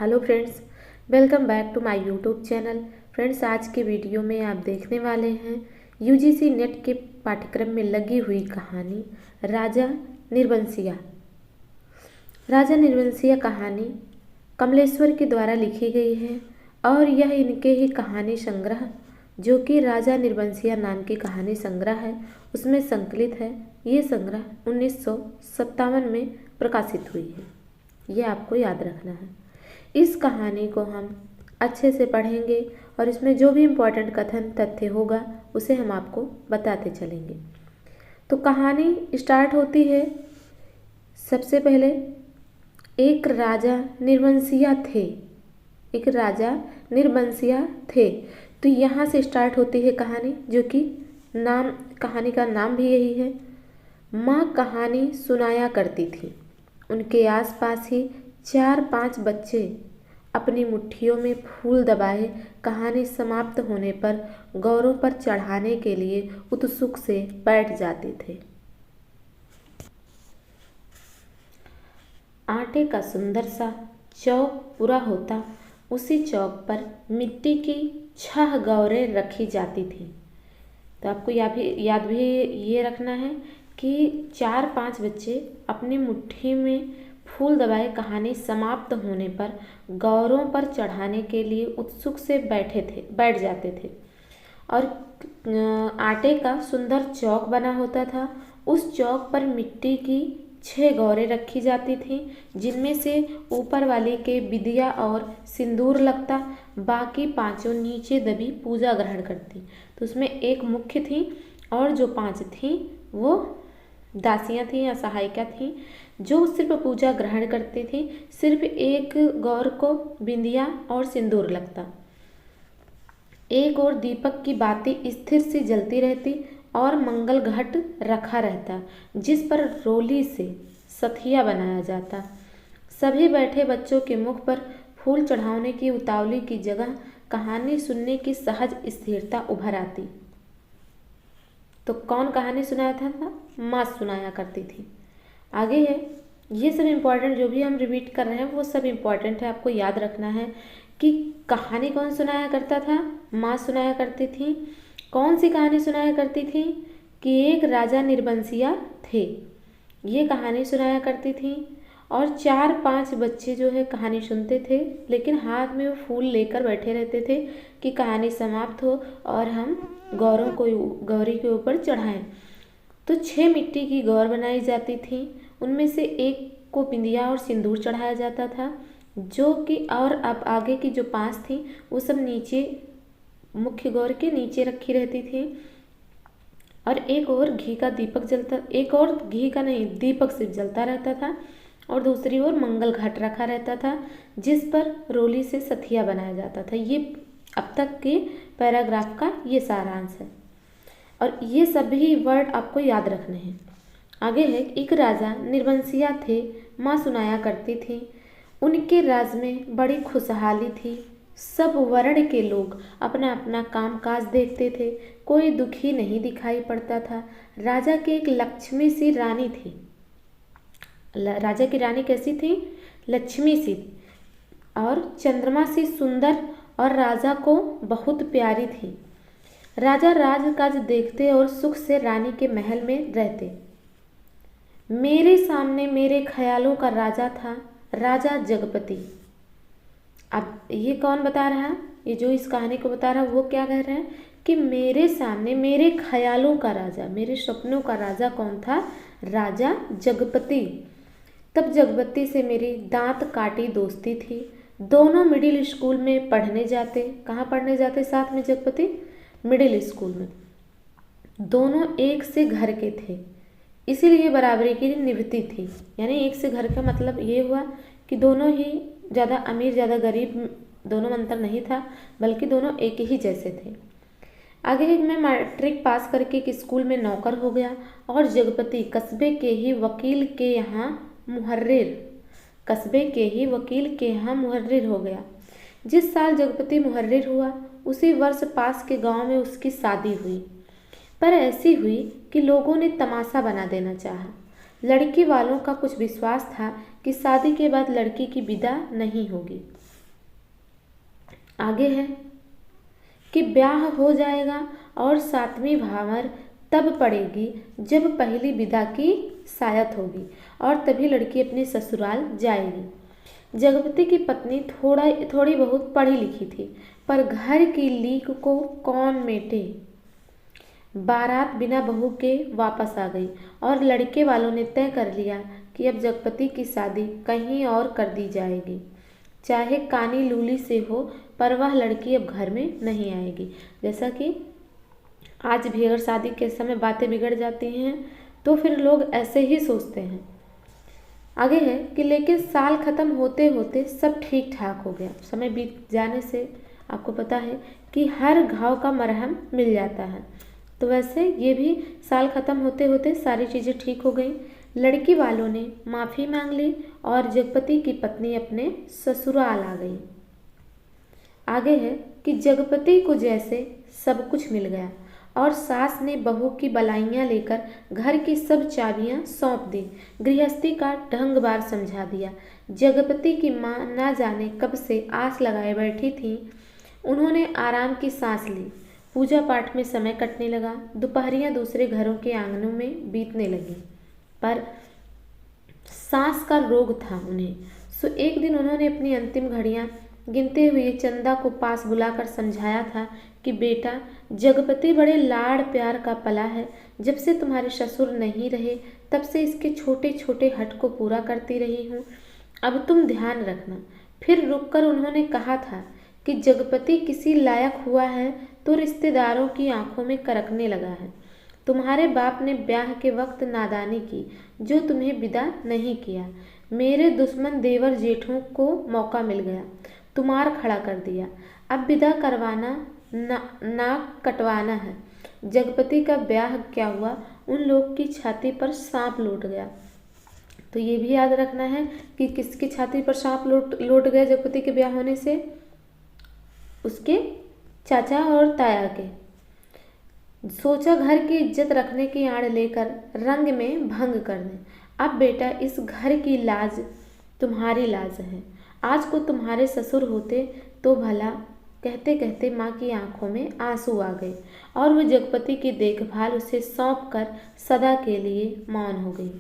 Hello friends, welcome back to my YouTube channel. Friends, आज के video में आप देखने वाले हैं यूजीसी नेट के पाठ्यक्रम में लगी हुई कहानी राजा निर्बंसिया। राजा निर्बंसिया कहानी कमलेश्वर के द्वारा लिखी गई है और यह इनके ही कहानी संग्रह जो कि राजा निर्बंसिया नाम की कहानी संग्रह है उसमें संकलित है। ये संग्रह 1957 में प्रकाशित हुई है, ये आपको याद रखना है। इस कहानी को हम अच्छे से पढ़ेंगे और इसमें जो भी इम्पोर्टेंट कथन तथ्य होगा उसे हम आपको बताते चलेंगे। तो कहानी स्टार्ट होती है। सबसे पहले एक राजा निर्बंसिया थे। एक राजा निर्बंसिया थे, तो यहाँ से स्टार्ट होती है कहानी, जो कि कहानी का नाम भी यही है। माँ कहानी सुनाया करती थी। उनके आसपास ही 4-5 बच्चे अपनी मुट्ठियों में फूल दबाए कहानी समाप्त होने पर गौरों पर चढ़ाने के लिए उत्सुक से बैठ जाते थे। आटे का सुंदर सा चौक पूरा होता, उसी चौक पर मिट्टी की 6 गौरें रखी जाती थी। तो आपको याद भी ये रखना है कि 4-5 बच्चे अपनी मुट्ठी में फूल दबाए कहानी समाप्त होने पर गौरों पर चढ़ाने के लिए उत्सुक से बैठ जाते थे। और आटे का सुंदर चौक बना होता था। उस चौक पर मिट्टी की 6 गौरें रखी जाती थीं, जिनमें से ऊपर वाली के विदिया और सिंदूर लगता, बाकी 5 नीचे दबी पूजा ग्रहण करती। तो उसमें एक मुख्य थी और जो 5 थीं वो दासियां थीं या सहायिका थीं, जो सिर्फ पूजा ग्रहण करती थी। सिर्फ एक गौर को बिंदिया और सिंदूर लगता। एक और दीपक की बाती स्थिर सी जलती रहती और मंगल घट रखा रहता, जिस पर रोली से सथिया बनाया जाता। सभी बैठे बच्चों के मुख पर फूल चढ़ाने की उतावली की जगह कहानी सुनने की सहज स्थिरता उभर आती। तो कौन कहानी सुनाया था? माँ सुनाया करती थी। आगे है, ये सब इम्पॉर्टेंट जो भी हम रिपीट कर रहे हैं वो सब इम्पॉर्टेंट है, आपको याद रखना है कि कहानी कौन सुनाया करता था? माँ सुनाया करती थी। कौन सी कहानी सुनाया करती थी? कि एक राजा निर्बंसिया थे, ये कहानी सुनाया करती थी। और 4-5 बच्चे जो है कहानी सुनते थे, लेकिन हाथ में वो फूल लेकर बैठे रहते थे कि कहानी समाप्त हो और हम गौरी के ऊपर चढ़ाएं। तो 6 मिट्टी की गौर बनाई जाती थी, उनमें से एक को बिंदिया और सिंदूर चढ़ाया जाता था, जो कि और अब आगे की जो 5 थी वो सब नीचे मुख्य गौर के नीचे रखी रहती थी। और एक और घी का दीपक जलता, एक और घी का नहीं दीपक सिर्फ जलता रहता था, और दूसरी ओर मंगल घट रखा रहता था, जिस पर रोली से सथिया बनाया जाता था। ये अब तक के पैराग्राफ का ये सारांश है और ये सभी वर्ड आपको याद रखने हैं। आगे है, एक राजा निर्बंसिया थे, माँ सुनाया करती थी। उनके राज में बड़ी खुशहाली थी। सब वर्ण के लोग अपना अपना काम काज देखते थे, कोई दुखी नहीं दिखाई पड़ता था। राजा की एक लक्ष्मी सी रानी थी। राजा की रानी कैसी थी? लक्ष्मी सी और चंद्रमा सी सुंदर, और राजा को बहुत प्यारी थी। राजा राजकाज देखते और सुख से रानी के महल में रहते। मेरे सामने मेरे ख्यालों का राजा था, राजा जगपति। अब ये कौन बता रहा है? ये जो इस कहानी को बता रहा है वो क्या कह रहे हैं कि मेरे सामने मेरे ख्यालों का राजा, मेरे सपनों का राजा कौन था? राजा जगपति। तब जगपति से मेरी दांत काटी दोस्ती थी। दोनों मिडिल स्कूल में पढ़ने जाते। कहाँ पढ़ने जाते साथ में जगपति? मिडिल स्कूल में। दोनों एक से घर के थे, इसीलिए बराबरी की निभती थी। यानी एक से घर का मतलब ये हुआ कि दोनों ही ज़्यादा अमीर ज़्यादा गरीब दोनों में अंतर नहीं था, बल्कि दोनों एक ही जैसे थे। आगे मैं मैट्रिक पास करके एक स्कूल में नौकर हो गया और जगपति कस्बे के ही वकील के यहाँ मुहर्रिर हो गया। जिस साल जगपति मुहर्रिर हुआ उसी वर्ष पास के गांव में उसकी शादी हुई, पर ऐसी हुई कि लोगों ने तमाशा बना देना चाहा। लड़की वालों का कुछ विश्वास था कि शादी के बाद लड़की की विदा नहीं होगी। आगे है कि ब्याह हो जाएगा और 7वीं भावर तब पड़ेगी जब पहली विदा की सायत होगी और तभी लड़की अपने ससुराल जाएगी। जगपति की पत्नी थोड़ी बहुत पढ़ी लिखी थी, पर घर की लीक को कौन मेटे। बारात बिना बहू के वापस आ गई और लड़के वालों ने तय कर लिया कि अब जगपति की शादी कहीं और कर दी जाएगी, चाहे कानी लूली से हो, पर वह लड़की अब घर में नहीं आएगी। जैसा कि आज भी अगर शादी के समय बातें बिगड़ जाती हैं तो फिर लोग ऐसे ही सोचते हैं। आगे है कि लेकिन साल ख़त्म होते होते सब ठीक ठाक हो गया। समय बीत जाने से आपको पता है कि हर घाव का मरहम मिल जाता है, तो वैसे ये भी साल ख़त्म होते होते सारी चीज़ें ठीक हो गई। लड़की वालों ने माफ़ी मांग ली और जगपति की पत्नी अपने ससुराल आ गई। आगे है कि जगपति को जैसे सब कुछ मिल गया और सास ने बहू की बलाइयाँ लेकर घर की सब चाबियाँ सौंप दी, गृहस्थी का ढंग बार समझा दिया। जगपति की माँ ना जाने कब से आस लगाए बैठी थी। उन्होंने आराम की सांस ली, पूजा पाठ में समय कटने लगा, दोपहरियाँ दूसरे घरों के आंगनों में बीतने लगी, पर सांस का रोग था उन्हें। सो एक दिन उन्होंने अपनी अंतिम घड़ियाँ गिनते हुए चंदा को पास बुलाकर समझाया था कि बेटा, जगपति बड़े लाड़ प्यार का पला है। जब से तुम्हारे ससुर नहीं रहे तब से इसके छोटे छोटे हट को पूरा करती रही हूँ, अब तुम ध्यान रखना। फिर रुककर उन्होंने कहा था कि जगपति किसी लायक हुआ है तो रिश्तेदारों की आंखों में करकने लगा है। तुम्हारे बाप ने ब्याह के वक्त नादानी की, जो तुम्हें विदा नहीं किया। मेरे दुश्मन देवर जेठों को मौका मिल गया, तुम्हार खड़ा कर दिया। अब विदा करवाना नाक कटवाना है। जगपति का ब्याह क्या हुआ, उन लोग की छाती पर सांप लौट गया। तो ये भी याद रखना है कि किसकी छाती पर सांप लौट गया जगपति के ब्याह होने से, उसके चाचा और ताया के। सोचा घर की इज्जत रखने की आड़ लेकर रंग में भंग कर दें। अब बेटा, इस घर की लाज तुम्हारी लाज है। आज को तुम्हारे ससुर होते तो भला। कहते कहते माँ की आंखों में आंसू आ गए और वह जगपति की देखभाल उसे सौंप कर सदा के लिए मौन हो गई,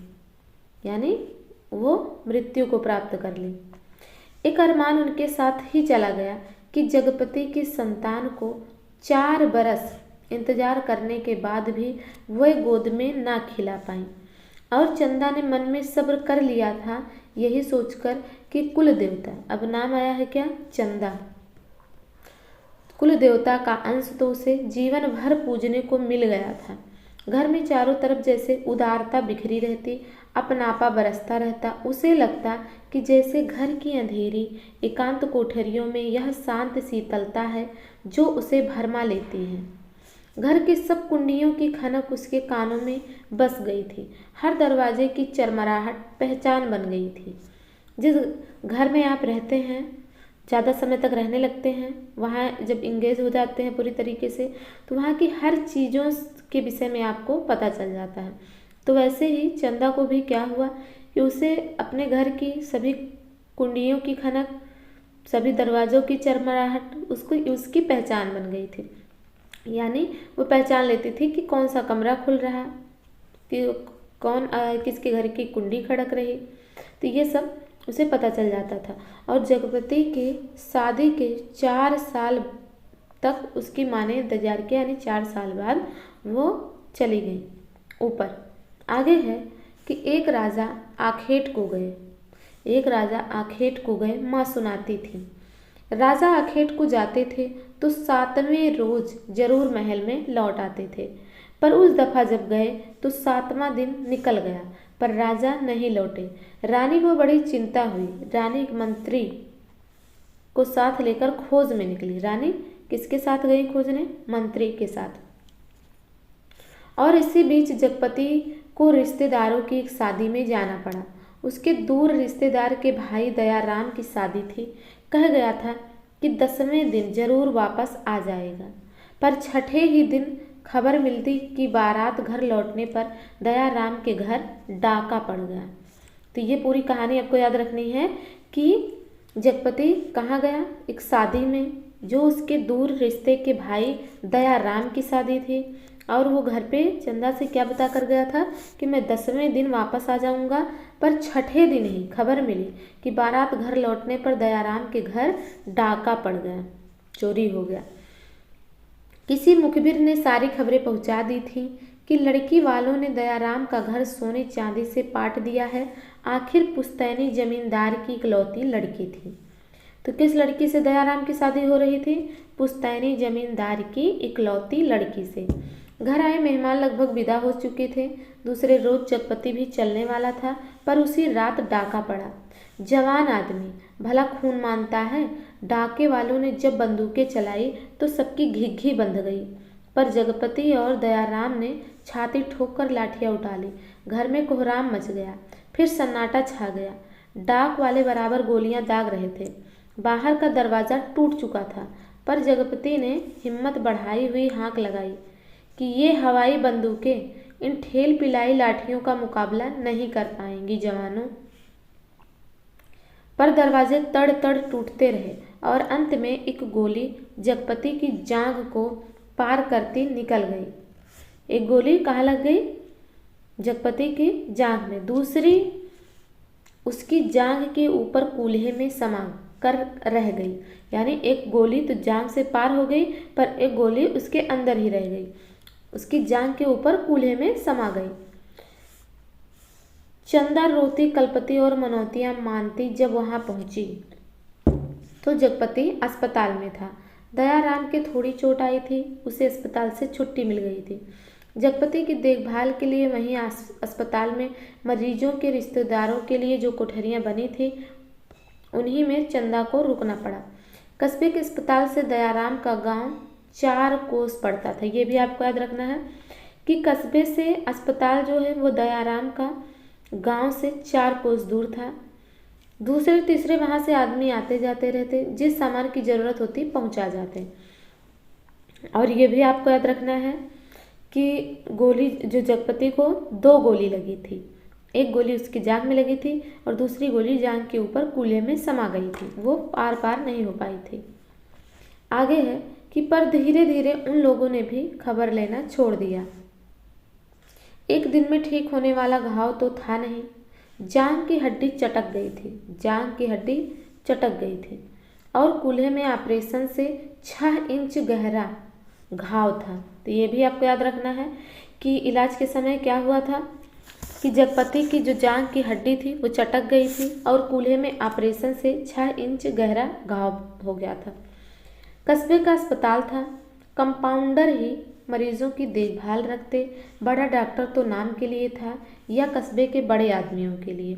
यानी वो मृत्यु को प्राप्त कर ली। एक अरमान उनके साथ ही चला गया कि जगपति की संतान को 4 बरस इंतजार करने के बाद भी वह गोद में ना खिला पाई। और चंदा ने मन में सब्र कर लिया था, यही सोचकर कि कुल देवता, अब नाम आया है क्या, चंदा, कुल देवता का अंश तो उसे जीवन भर पूजने को मिल गया था। घर में चारों तरफ जैसे उदारता बिखरी रहती, अपनापा बरसता रहता। उसे लगता कि जैसे घर की अंधेरी एकांत कोठरियों में यह शांत शीतलता है जो उसे भरमा लेती है। घर की सब कुंडियों की खनक उसके कानों में बस गई थी, हर दरवाजे की चरमराहट पहचान बन गई थी। जिस घर में आप रहते हैं, ज़्यादा समय तक रहने लगते हैं, वहाँ जब इंगेज हो जाते हैं पूरी तरीके से, तो वहाँ की हर चीज़ों के विषय में आपको पता चल जाता है। तो वैसे ही चंदा को भी क्या हुआ कि उसे अपने घर की सभी कुंडियों की खनक, सभी दरवाज़ों की चरमराहट उसको उसकी पहचान बन गई थी। यानी वो पहचान लेती थी कि कौन सा कमरा खुल रहा, कि कौन किसके घर की कुंडी खड़क रही, तो ये सब उसे पता चल जाता था। और जगपति के शादी के 4 साल तक उसकी माँ ने इंतजार किया, यानी 4 साल बाद वो चली गई ऊपर। आगे है कि एक राजा आखेट को गए, माँ सुनाती थी। राजा आखेट को जाते थे तो 7वें रोज जरूर महल में लौट आते थे, पर उस दफ़ा जब गए तो 7वां दिन निकल गया पर राजा नहीं लौटे। रानी को बड़ी चिंता हुई। रानी एक मंत्री को साथ लेकर खोज में निकली। रानी किसके साथ गई खोजने? मंत्री के साथ। और इसी बीच जगपति को रिश्तेदारों की एक शादी में जाना पड़ा। उसके दूर रिश्तेदार के भाई दयाराम की शादी थी। कह गया था कि 10वें दिन जरूर वापस आ जाएगा, पर छठे ही दिन खबर मिलती कि बारात घर लौटने पर दयाराम के घर डाका पड़ गया। तो ये पूरी कहानी आपको याद रखनी है कि जगपति कहाँ गया, एक शादी में जो उसके दूर रिश्ते के भाई दयाराम की शादी थी। और वो घर पे चंदा से क्या बता कर गया था कि मैं 10वें दिन वापस आ जाऊंगा। पर छठे दिन ही खबर मिली कि बारात घर लौटने पर दयाराम के घर डाका पड़ गया, चोरी हो गया। किसी मुखबिर ने सारी खबरें पहुंचा दी थी कि लड़की वालों ने दयाराम का घर सोने चांदी से पाट दिया है। आखिर पुश्तैनी जमींदार की इकलौती लड़की थी। तो किस लड़की से दयाराम की शादी हो रही थी? पुश्तैनी जमींदार की इकलौती लड़की से। घर आए मेहमान लगभग विदा हो चुके थे। दूसरे रोज जगपति भी चलने वाला था, पर उसी रात डाका पड़ा। जवान आदमी भला खून मानता है। डाके वालों ने जब बंदूकें चलाई तो सबकी घिघी बंध गई, पर जगपति और दयाराम ने छाती ठोक कर लाठियां उठा ली। घर में कोहराम मच गया। फिर सन्नाटा छा गया। डाक वाले बराबर गोलियां दाग रहे थे। बाहर का दरवाज़ा टूट चुका था, पर जगपति ने हिम्मत बढ़ाई हुई हाँक लगाई कि ये हवाई बंदूकें इन ठेल पिलाई लाठियों का मुकाबला नहीं कर पाएंगी जवानों। पर दरवाजे तड़ तड़ टूटते रहे और अंत में एक गोली जगपति की जांघ को पार करती निकल गई। एक गोली कहाँ लग गई? जगपति की जांघ में। दूसरी उसकी जांघ के ऊपर कूल्हे में समा कर रह गई। यानी एक गोली तो जांघ से पार हो गई, पर एक गोली उसके अंदर ही रह गई, उसकी जांघ के ऊपर कूल्हे में समा गई। चंदा रोती कलपति और मनौतियां मानती जब वहां पहुंची तो जगपति अस्पताल में था। दयाराम के थोड़ी चोट आई थी, उसे अस्पताल से छुट्टी मिल गई थी। जगपति की देखभाल के लिए वहीं अस्पताल में मरीजों के रिश्तेदारों के लिए जो कोठरियां बनी थी उन्हीं में चंदा को रुकना पड़ा। कस्बे के अस्पताल से दयाराम का गांव 4 कोस पड़ता था। ये भी आपको याद रखना है कि कस्बे से अस्पताल जो है वो दयाराम का गांव से 4 कोस दूर था। दूसरे तीसरे वहाँ से आदमी आते जाते रहते, जिस सामान की ज़रूरत होती पहुँचा जाते। और ये भी आपको याद रखना है कि गोली जो जगपति को 2 गोली लगी थी, एक गोली उसकी जांघ में लगी थी और दूसरी गोली जांघ के ऊपर कूल्हे में समा गई थी, वो आर पार नहीं हो पाई थी। आगे है कि पर धीरे धीरे उन लोगों ने भी खबर लेना छोड़ दिया। एक दिन में ठीक होने वाला घाव तो था नहीं। जांघ की हड्डी चटक गई थी, जांघ की हड्डी चटक गई थी और कूल्हे में ऑपरेशन से 6 इंच गहरा घाव था। तो ये भी आपको याद रखना है कि इलाज के समय क्या हुआ था कि जगपति की जो जांघ की हड्डी थी वो चटक गई थी और कूल्हे में ऑपरेशन से 6 इंच गहरा घाव हो गया था। कस्बे का अस्पताल था। कंपाउंडर ही मरीजों की देखभाल रखते। बड़ा डॉक्टर तो नाम के लिए था या कस्बे के बड़े आदमियों के लिए।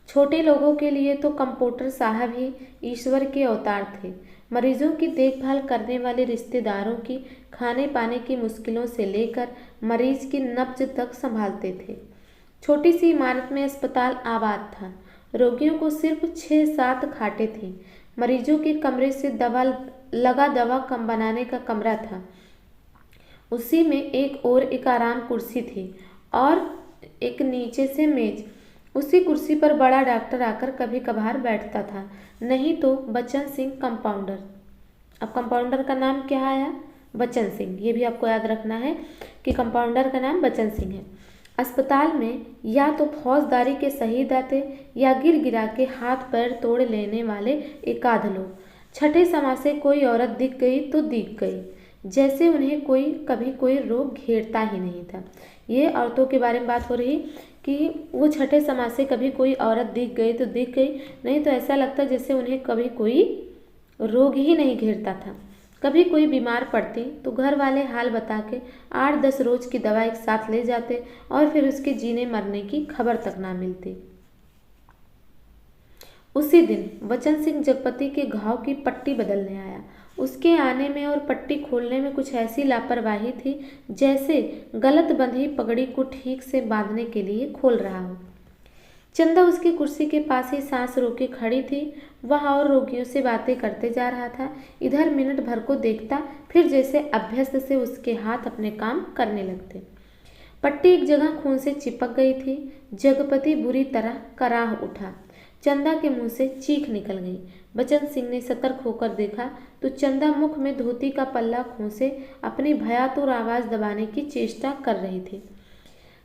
छोटे लोगों के लिए तो कंपाउंडर साहब ही ईश्वर के अवतार थे। मरीजों की देखभाल करने वाले रिश्तेदारों की खाने पाने की मुश्किलों से लेकर मरीज की नब्ज तक संभालते थे। छोटी सी इमारत में अस्पताल आबाद था। रोगियों को सिर्फ 6-7 खाटें थीं। मरीजों के कमरे से दवा कम बनाने का कमरा था। उसी में एक आराम कुर्सी थी और एक नीचे से मेज। उसी कुर्सी पर बड़ा डॉक्टर आकर कभी कभार बैठता था, नहीं तो बच्चन सिंह कंपाउंडर। अब कंपाउंडर का नाम क्या आया? बच्चन सिंह। ये भी आपको याद रखना है कि कंपाउंडर का नाम बच्चन सिंह है। अस्पताल में या तो फौजदारी के शहीद आते या गिर गिरा के हाथ पैर तोड़ लेने वाले एकाध लोग। छठे समा से कोई औरत दिख गई तो दिख गई, जैसे उन्हें कभी कोई रोग घेरता ही नहीं था। ये औरतों के बारे में बात हो रही कि वो छठे समा से कभी कोई औरत दिख गई तो दिख गई, नहीं तो ऐसा लगता जैसे उन्हें कभी कोई रोग ही नहीं घेरता था। कभी कोई बीमार पड़ती तो घर वाले हाल बता के 8-10 रोज की दवा एक साथ ले जाते और फिर उसके जीने मरने की खबर तक ना मिलती। उसी दिन बच्चन सिंह जगपति के घाव की पट्टी बदलने आया। उसके आने में और पट्टी खोलने में कुछ ऐसी लापरवाही थी जैसे गलत बंधी पगड़ी को ठीक से बांधने के लिए खोल रहा हो। चंदा उसकी कुर्सी के पास ही सांस रोके खड़ी थी। वह और रोगियों से बातें करते जा रहा था। इधर मिनट भर को देखता, फिर जैसे अभ्यस्त से उसके हाथ अपने काम करने लगते। पट्टी एक जगह खून से चिपक गई थी। जगपति बुरी तरह कराह उठा। चंदा के मुंह से चीख निकल गई। बचन सिंह ने सतर्क होकर देखा तो चंदा मुख में धोती का पल्ला खोसे अपनी भयातुर आवाज दबाने की चेष्टा कर रही थी।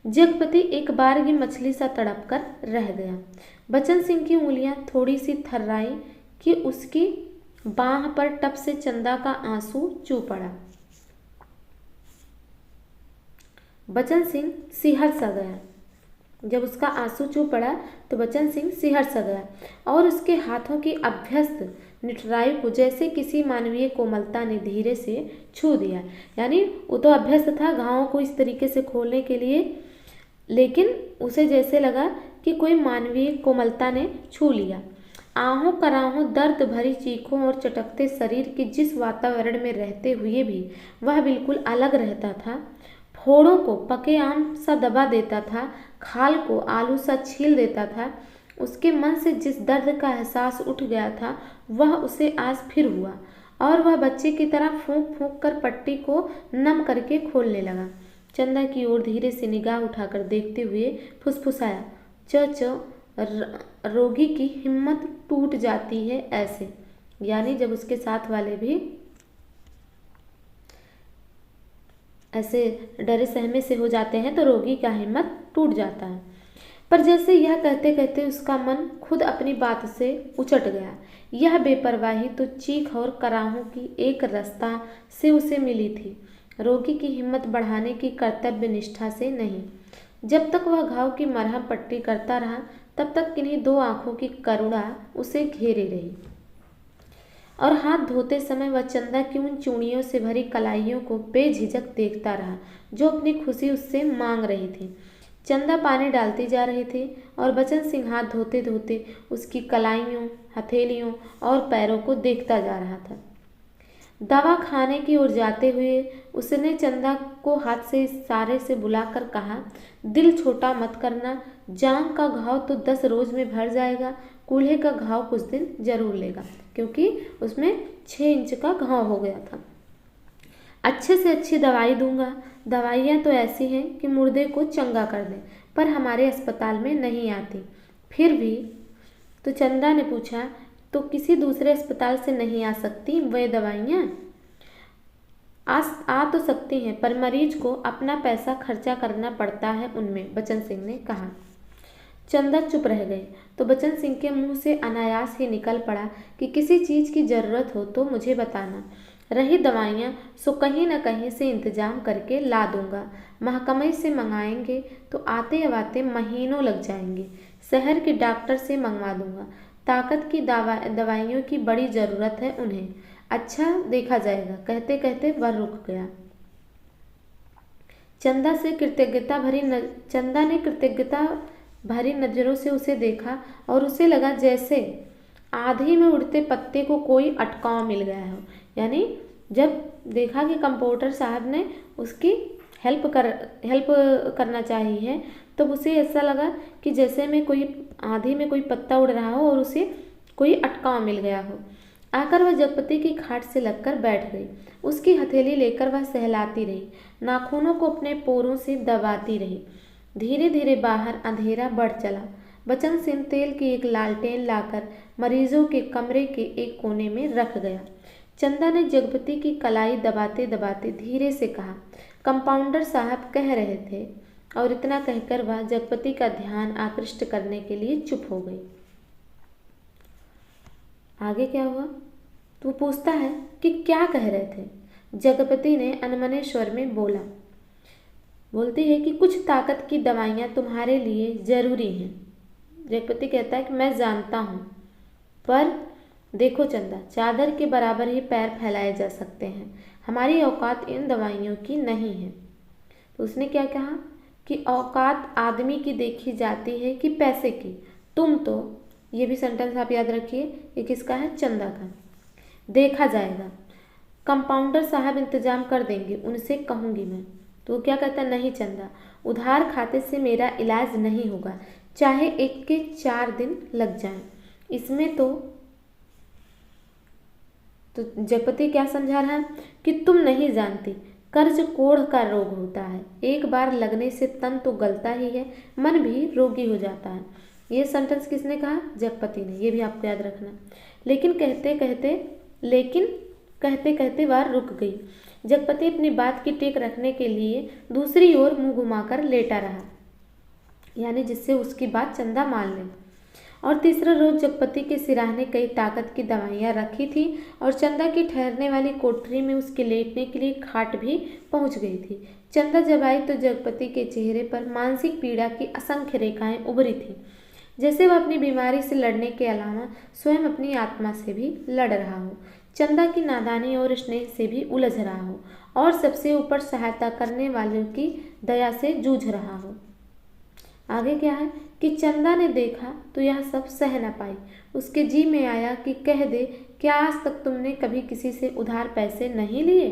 जगपति एक बार की मछली सा तड़प कर रह गया। बचन सिंह की उंगलियां थोड़ी सी थर्राई कि उसकी बांह पर टप से चंदा का आंसू चू पड़ा। बचन सिंह सिहर सा गया। जब उसका आंसू चू पड़ा तो बचन सिंह सिहर सा गया और उसके हाथों की अभ्यस्त निठराई को जैसे किसी मानवीय कोमलता ने धीरे से छू दिया। यानी वो तो अभ्यस्त था घावों को इस तरीके से खोलने के लिए, लेकिन उसे जैसे लगा कि कोई मानवीय कोमलता ने छू लिया। आहों कराहों दर्द भरी चीखों और चटकते शरीर के जिस वातावरण में रहते हुए भी वह बिल्कुल अलग रहता था, फोड़ों को पके आम सा दबा देता था, खाल को आलू सा छील देता था, उसके मन से जिस दर्द का एहसास उठ गया था वह उसे आज फिर हुआ और वह बच्चे की तरह फूंक फूंक कर पट्टी को नम करके खोलने लगा। चंदा की ओर धीरे से निगाह उठाकर देखते हुए फुसफुसाया, च रोगी की हिम्मत टूट जाती है ऐसे। यानी जब उसके साथ वाले भी ऐसे डरे सहमे से हो जाते हैं तो रोगी का हिम्मत टूट जाता है। पर जैसे यह कहते कहते उसका मन खुद अपनी बात से उचट गया। यह बेपरवाही तो चीख और कराहों की एक रास्ता से उसे मिली थी, रोगी की हिम्मत बढ़ाने की कर्तव्य निष्ठा से नहीं। जब तक वह घाव की मरहम पट्टी करता रहा तब तक किन्हीं दो आंखों की करुणा उसे घेरे रही और हाथ धोते समय वह चंदा की उन चूड़ियों से भरी कलाइयों को बेझिझक देखता रहा जो अपनी खुशी उससे मांग रही थी। चंदा पानी डालती जा रही थी और बचन सिंह हाथ धोते धोते उसकी कलाइयों, हथेलियों और पैरों को देखता जा रहा था। दवा खाने की ओर जाते हुए उसने चंदा को हाथ से इशारे से बुलाकर कहा, दिल छोटा मत करना, जांग का घाव तो 10 रोज में भर जाएगा, कूल्हे का घाव कुछ दिन जरूर लेगा, क्योंकि उसमें 6 इंच का घाव हो गया था। अच्छे से अच्छी दवाई दूंगा। दवाइयाँ तो ऐसी हैं कि मुर्दे को चंगा कर दें, पर हमारे अस्पताल में नहीं आती। फिर भी तो चंदा ने पूछा, तो किसी दूसरे अस्पताल से नहीं आ सकती वे दवाइयाँ? आ तो सकती हैं, पर मरीज को अपना पैसा खर्चा करना पड़ता है उनमें, बचन सिंह ने कहा। चंदा चुप रह गए तो बचन सिंह के मुंह से अनायास ही निकल पड़ा कि किसी चीज़ की ज़रूरत हो तो मुझे बताना। रही दवाइयाँ सो कहीं न कहीं से इंतजाम करके ला दूंगा। महकमे से मंगाएंगे तो आते आते महीनों लग जाएंगे। शहर के डॉक्टर से मंगवा दूंगा। ताकत की दवाइयों की बड़ी ज़रूरत है उन्हें। अच्छा देखा जाएगा। कहते कहते वह रुक गया। चंदा ने कृतज्ञता भरी नज़रों से उसे देखा और उसे लगा जैसे आधी में उड़ते पत्ते को कोई अटकाव मिल गया हो। यानी जब देखा कि कंपाउंडर साहब ने उसकी हेल्प करना चाहिए तो उसे ऐसा लगा कि जैसे में कोई आधी में कोई पत्ता उड़ रहा हो और उसे कोई अटकाव मिल गया हो। आकर वह जगपति की खाट से लगकर बैठ गई। उसकी हथेली लेकर वह सहलाती रही, नाखूनों को अपने पोरों से दबाती रही। धीरे धीरे बाहर अंधेरा बढ़ चला। बचन सिंह तेल की एक लालटेन लाकर मरीजों के कमरे के एक कोने में रख गया। चंदा ने जगपति की कलाई दबाते दबाते धीरे से कहा, कंपाउंडर साहब कह रहे थे, और इतना कहकर वह जगपति का ध्यान आकृष्ट करने के लिए चुप हो गई। आगे क्या हुआ तो पूछता है कि क्या कह रहे थे। जगपति ने अनमने स्वर में बोलती है कि कुछ ताकत की दवाइयाँ तुम्हारे लिए ज़रूरी हैं। जगपति कहता है कि मैं जानता हूँ, पर देखो चंदा, चादर के बराबर ही पैर फैलाए जा सकते हैं। हमारी औकात इन दवाइयों की नहीं है। तो उसने क्या कहा कि औकात आदमी की देखी जाती है कि पैसे की। तुम तो, ये भी सेंटेंस आप याद रखिए, ये किसका है? चंदा का। देखा जाएगा, कंपाउंडर साहब इंतजाम कर देंगे, उनसे कहूँगी मैं। तो वो क्या कहता है, नहीं चंदा, उधार खाते से मेरा इलाज नहीं होगा, चाहे 1 के 4 दिन लग जाएं। इसमें तो जगपति क्या समझा रहा है कि तुम नहीं जानती, कर्ज कोढ़ का रोग होता है। एक बार लगने से तन तो गलता ही है, मन भी रोगी हो जाता है। ये सेंटेंस किसने कहा? जगपति ने। ये भी आपको याद रखना। लेकिन कहते कहते वह रुक गई। जगपति अपनी बात की टेक रखने के लिए दूसरी ओर मुंह घुमाकर लेटा रहा, यानी जिससे उसकी बात चंदा मान ले। और तीसरा रोज जगपति के सिराहने कई ताकत की दवाइयाँ रखी थी और चंदा की ठहरने वाली कोठरी में उसके लेटने के लिए खाट भी पहुंच गई थी। चंदा जब आई तो जगपति के चेहरे पर मानसिक पीड़ा की असंख्य रेखाएं उभरी थी, जैसे वह अपनी बीमारी से लड़ने के अलावा स्वयं अपनी आत्मा से भी लड़ रहा हो, चंदा की नादानी और स्नेह से भी उलझ रहा हो और सबसे ऊपर सहायता करने वालों की दया से जूझ रहा हो। आगे क्या है कि चंदा ने देखा तो यह सब सह न पाई। उसके जी में आया कि कह दे, क्या आज तक तुमने कभी किसी से उधार पैसे नहीं लिए?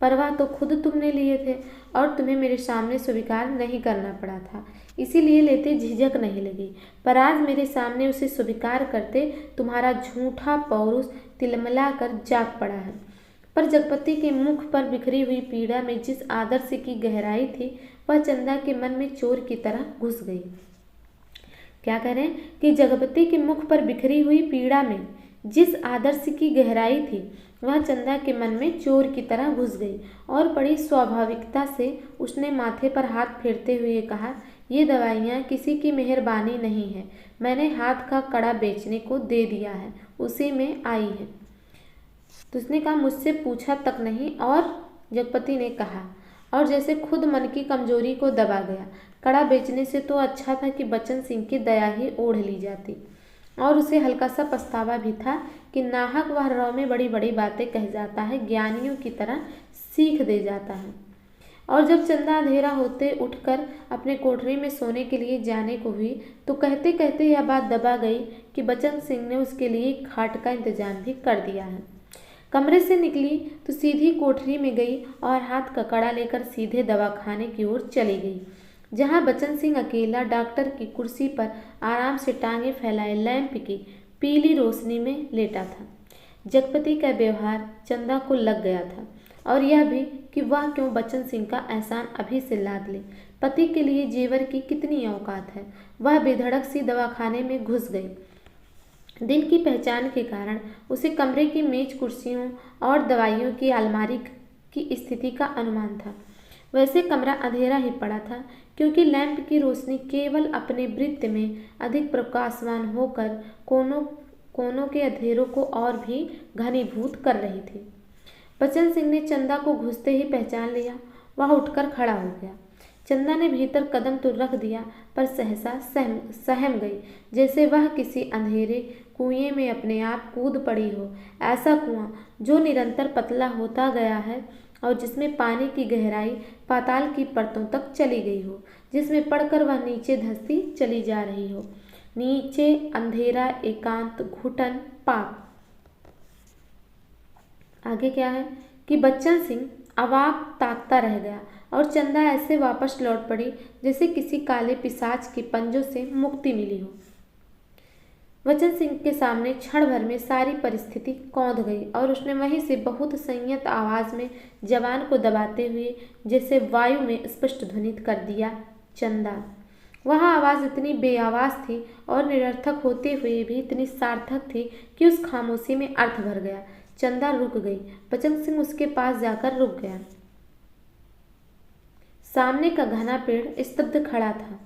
परवाह तो खुद तुमने लिए थे और तुम्हें मेरे सामने स्वीकार नहीं करना पड़ा था, इसीलिए लेते झिझक नहीं लगी। पर आज मेरे सामने उसे स्वीकार करते तुम्हारा झूठा पौरुष तिलमिला कर जाग पड़ा है। पर जगपति के मुख पर बिखरी हुई पीड़ा में जिस आदर्श की गहराई थी वह चंदा के मन में चोर की तरह घुस गई। क्या करें कि जगपति के मुख पर बिखरी हुई पीड़ा में जिस आदर्श की गहराई थी वह चंदा के मन में चोर की तरह घुस गई और बड़ी स्वाभाविकता से उसने माथे पर हाथ फेरते हुए कहा, ये दवाइयाँ किसी की मेहरबानी नहीं है, मैंने हाथ का कड़ा बेचने को दे दिया है, उसी में आई है। तो उसने कहा, मुझसे पूछा तक नहीं। और जगपति ने कहा, और जैसे खुद मन की कमजोरी को दबा गया, कड़ा बेचने से तो अच्छा था कि बचन सिंह की दया ही ओढ़ ली जाती। और उसे हल्का सा पछतावा भी था कि नाहक वह रौ में बड़ी बड़ी बातें कह जाता है, ज्ञानियों की तरह सीख दे जाता है। और जब चंदा अंधेरा होते उठकर अपने कोठरी में सोने के लिए जाने को हुई तो कहते कहते यह बात दबा गई कि बचन सिंह ने उसके लिए खाट का इंतजाम भी कर दिया है। कमरे से निकली तो सीधी कोठरी में गई और हाथ का कड़ा लेकर सीधे दवाखाने की ओर चली गई, जहां बचन सिंह अकेला डॉक्टर की कुर्सी पर आराम से टांगे फैलाए लैंप की पीली रोशनी में लेटा था। जगपति का व्यवहार चंदा को लग गया था और यह भी कि वह क्यों बचन सिंह का एहसान अभी से लाद ले। पति के लिए जेवर की कितनी औकात है। वह बेधड़क सी दवाखाने में घुस गई। दिन की पहचान के कारण उसे कमरे की मेज कुर्सियों और दवाइयों की अलमारी की स्थिति का अनुमान था। वैसे कमरा अंधेरा ही पड़ा था क्योंकि लैंप की रोशनी केवल अपने वृत्त में अधिक प्रकाशवान होकर कोनों के अंधेरों को और भी घनीभूत कर रही थी। बचन सिंह ने चंदा को घुसते ही पहचान लिया। वह उठकर खड़ा हो गया। चंदा ने भीतर कदम तो रख दिया पर सहसा सहम गई, जैसे वह किसी अंधेरे कुएं में अपने आप कूद पड़ी हो। ऐसा कुआं जो निरंतर पतला होता गया है और जिसमें पानी की गहराई पाताल की परतों तक चली गई हो, जिसमें पड़कर वह नीचे धंसती चली जा रही हो। नीचे अंधेरा, एकांत, घुटन, पाप। आगे क्या है कि बच्चन सिंह अवाक ताकता रह गया और चंदा ऐसे वापस लौट पड़ी जैसे किसी काले पिशाच के पंजों से मुक्ति मिली हो। बच्चन सिंह के सामने क्षण भर में सारी परिस्थिति कौंध गई और उसने वहीं से बहुत संयत आवाज में जवान को दबाते हुए जैसे वायु में स्पष्ट ध्वनित कर दिया, चंदा। वह आवाज़ इतनी बेआवाज थी और निरर्थक होते हुए भी इतनी सार्थक थी कि उस खामोशी में अर्थ भर गया। चंदा रुक गई। बचन सिंह उसके पास जाकर रुक गया। सामने का घना पेड़ स्तब्ध खड़ा था।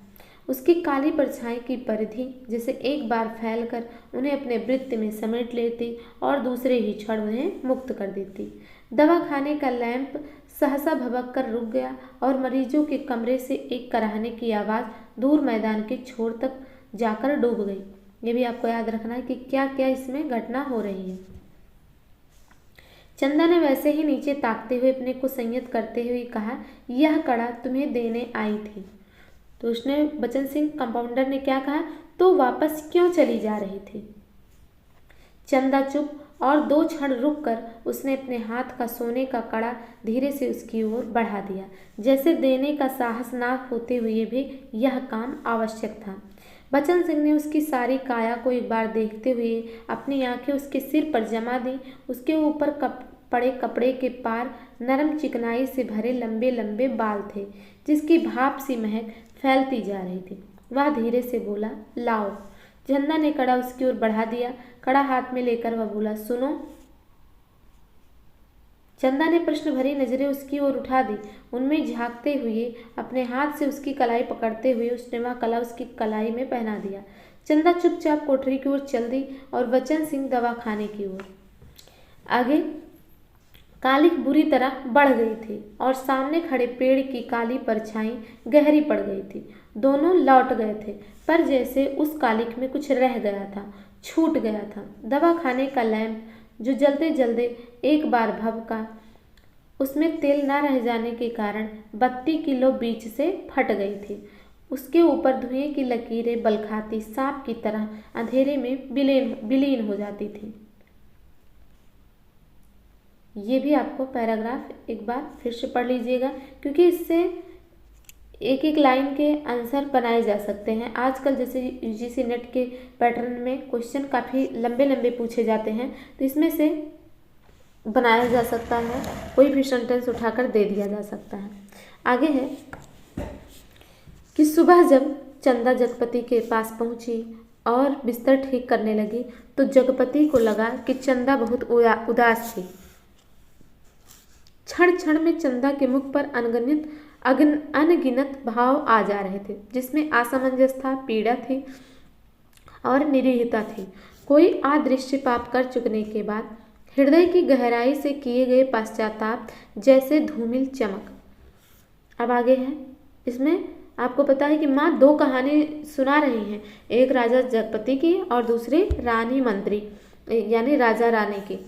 उसकी काली परछाई की परिधि जैसे एक बार फैलकर उन्हें अपने वृत्त में समेट लेती और दूसरे ही क्षण उन्हें मुक्त कर देती। दवाखाने का लैंप सहसा भभक कर रुक गया और मरीजों के कमरे से एक कराहने की आवाज़ दूर मैदान के छोर तक जाकर डूब गई। ये भी आपको याद रखना है कि क्या क्या इसमें घटना हो रही है। चंदा ने वैसे ही नीचे ताकते हुए अपने को संयत करते हुए कहा, यह कड़ा तुम्हें देने आई थी। तो उसने बचन सिंह कंपाउंडर ने क्या कहा, तो वापस क्यों चली जा रही थी। चंदा चुप और 2 क्षण रुककर उसने अपने हाथ का सोने का कड़ा धीरे से उसकी ओर बढ़ा दिया, जैसे देने का साहस ना होते हुए भी यह काम आवश्यक था। बचन सिंह ने उसकी सारी काया को एक बार देखते हुए अपनी आंखें उसके सिर पर जमा दी। उसके ऊपर पड़े कपड़े के पार नरम चिकनाई से भरे लंबे लंबे बाल थे, जिसकी भाप सी महक फैलती जा रही थी। वह धीरे से बोला, लाओ। चंदा ने कड़ा उसकी ओर बढ़ा दिया। कड़ा हाथ में लेकर वह बोला, सुनो। चंदा ने प्रश्न भरी नजरें उसकी ओर उठा दी। उनमें झांकते हुए अपने हाथ से उसकी कलाई पकड़ते हुए उसने वह कला उसकी कलाई में पहना दिया। चंदा चुपचाप कोठरी की ओर चल दी और वचन सिंह दवाखाने की ओर। आगे कालिक बुरी तरह बढ़ गई थी और सामने खड़े पेड़ की काली परछाई गहरी पड़ गई थी। दोनों लौट गए थे, पर जैसे उस कालिक में कुछ रह गया था, छूट गया था। दवाखाने का लैंप जो जलते जलते एक बार भभका, उसमें तेल न रह जाने के कारण बत्ती की लो बीच से फट गई थी। उसके ऊपर धुएं की लकीरें बलखाती सांप की तरह अंधेरे में विलीन हो जाती थी। ये भी आपको पैराग्राफ एक बार फिर से पढ़ लीजिएगा, क्योंकि इससे एक एक लाइन के आंसर बनाए जा सकते हैं। आजकल जैसे यूजीसी नेट के पैटर्न में क्वेश्चन काफ़ी लंबे लंबे पूछे जाते हैं, तो इसमें से बनाया जा सकता है, कोई भी सेंटेंस उठाकर दे दिया जा सकता है। आगे है कि सुबह जब चंदा जगपति के पास पहुंची और बिस्तर ठीक करने लगी तो जगपति को लगा कि चंदा बहुत उदास थी। क्षण क्षण में चंदा के मुख पर अनगिनत भाव आ जा रहे थे, जिसमें असमंजस था, पीड़ा थी और निरीहता थी। कोई अदृश्य पाप कर चुकने के बाद हृदय की गहराई से किए गए पश्चाताप जैसे धूमिल चमक। अब आगे है, इसमें आपको पता है कि माँ दो कहानी सुना रही हैं, एक राजा जगपति की और दूसरी रानी मंत्री यानी राजा रानी की।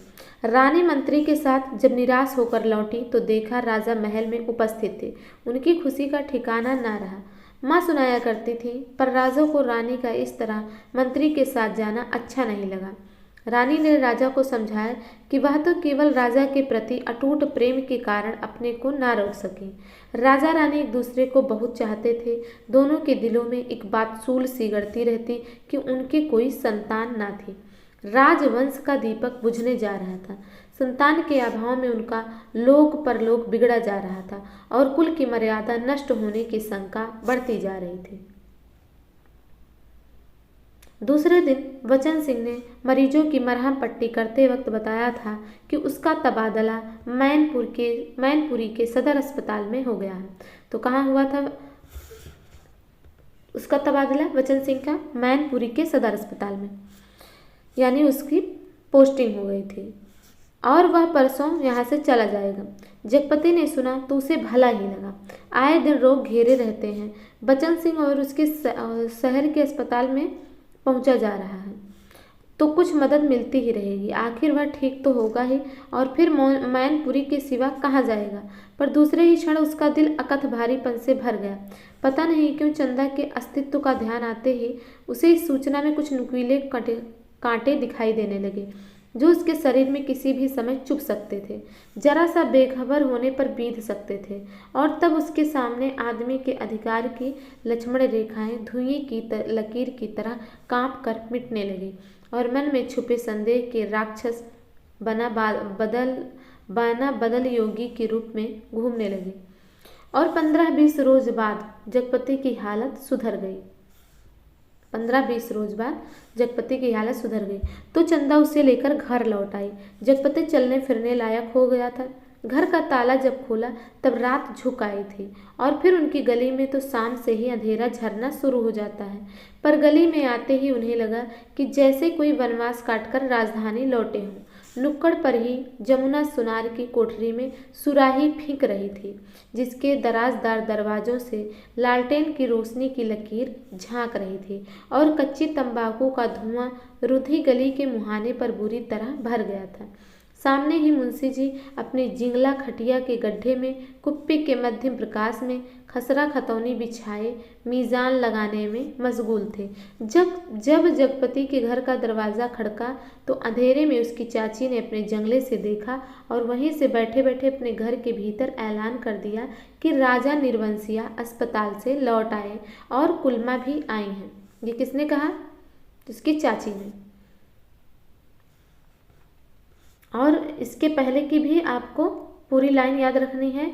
रानी मंत्री के साथ जब निराश होकर लौटी तो देखा राजा महल में उपस्थित थे। उनकी खुशी का ठिकाना ना रहा। माँ सुनाया करती थी, पर राजा को रानी का इस तरह मंत्री के साथ जाना अच्छा नहीं लगा। रानी ने राजा को समझाया कि वह तो केवल राजा के प्रति अटूट प्रेम के कारण अपने को ना रोक सकी। राजा रानी एक दूसरे को बहुत चाहते थे। दोनों के दिलों में एक बात सूल सी गड़ती रहती कि उनके कोई संतान ना थी। राजवंश का दीपक बुझने जा रहा था। संतान के अभाव में उनका लोक परलोक बिगड़ा जा रहा था और कुल की मर्यादा नष्ट होने की शंका बढ़ती जा रही थी। दूसरे दिन वचन सिंह ने मरीजों की मरहम पट्टी करते वक्त बताया था कि उसका तबादला मैनपुरी के सदर अस्पताल में हो गया है। तो कहाँ हुआ था उसका तबादला वचन सिंह का? मैनपुरी के सदर अस्पताल में, यानी उसकी पोस्टिंग हो गई थी और वह परसों यहाँ से चला जाएगा। जगपति ने सुना तो उसे भला ही लगा। आए दिन रोग घेरे रहते हैं। बचन सिंह और उसके शहर के अस्पताल में पहुंचा जा रहा है तो कुछ मदद मिलती ही रहेगी। आखिर वह ठीक तो होगा ही, और फिर मैनपुरी के सिवा कहाँ जाएगा। पर दूसरे ही क्षण उसका दिल अकथ भारीपन से भर गया। पता नहीं क्यों चंदा के अस्तित्व का ध्यान आते ही उसे इस सूचना में कुछ नुकीले कांटे दिखाई देने लगे, जो उसके शरीर में किसी भी समय चुभ सकते थे, जरा सा बेखबर होने पर बीध सकते थे। और तब उसके सामने आदमी के अधिकार की लक्ष्मण रेखाएं धुएं की लकीर की तरह कांप कर मिटने लगी और मन में छुपे संदेह के राक्षस बना बदल योगी के रूप में घूमने लगे। और 15-20 रोज बाद जगपति की हालत सुधर गई। 15-20 रोज बाद जगपति की हालत सुधर गई तो चंदा उसे लेकर घर लौट आई। जगपति चलने फिरने लायक हो गया था। घर का ताला जब खोला तब रात झुक आई थी और फिर उनकी गली में तो शाम से ही अंधेरा झरना शुरू हो जाता है। पर गली में आते ही उन्हें लगा कि जैसे कोई वनवास काटकर राजधानी लौटे हों। नुक्कड़ पर ही जमुना सुनार की कोठरी में सुराही फींक रही थी, जिसके दराजदार दरवाजों से लालटेन की रोशनी की लकीर झांक रही थी और कच्ची तंबाकू का धुआं रुधी गली के मुहाने पर बुरी तरह भर गया था। सामने ही मुंशी जी अपनी जिंगला खटिया के गड्ढे में कुप्पी के मध्यम प्रकाश में खसरा खतौनी बिछाए मीज़ान लगाने में मशगूल थे। जब जगपति के घर का दरवाज़ा खड़का तो अंधेरे में उसकी चाची ने अपने जंगले से देखा और वहीं से बैठे बैठे अपने घर के भीतर ऐलान कर दिया कि राजा निर्वंशिया अस्पताल से लौट आए और कुलमा भी आई हैं। ये किसने कहा? उसकी चाची ने। और इसके पहले की भी आपको पूरी लाइन याद रखनी है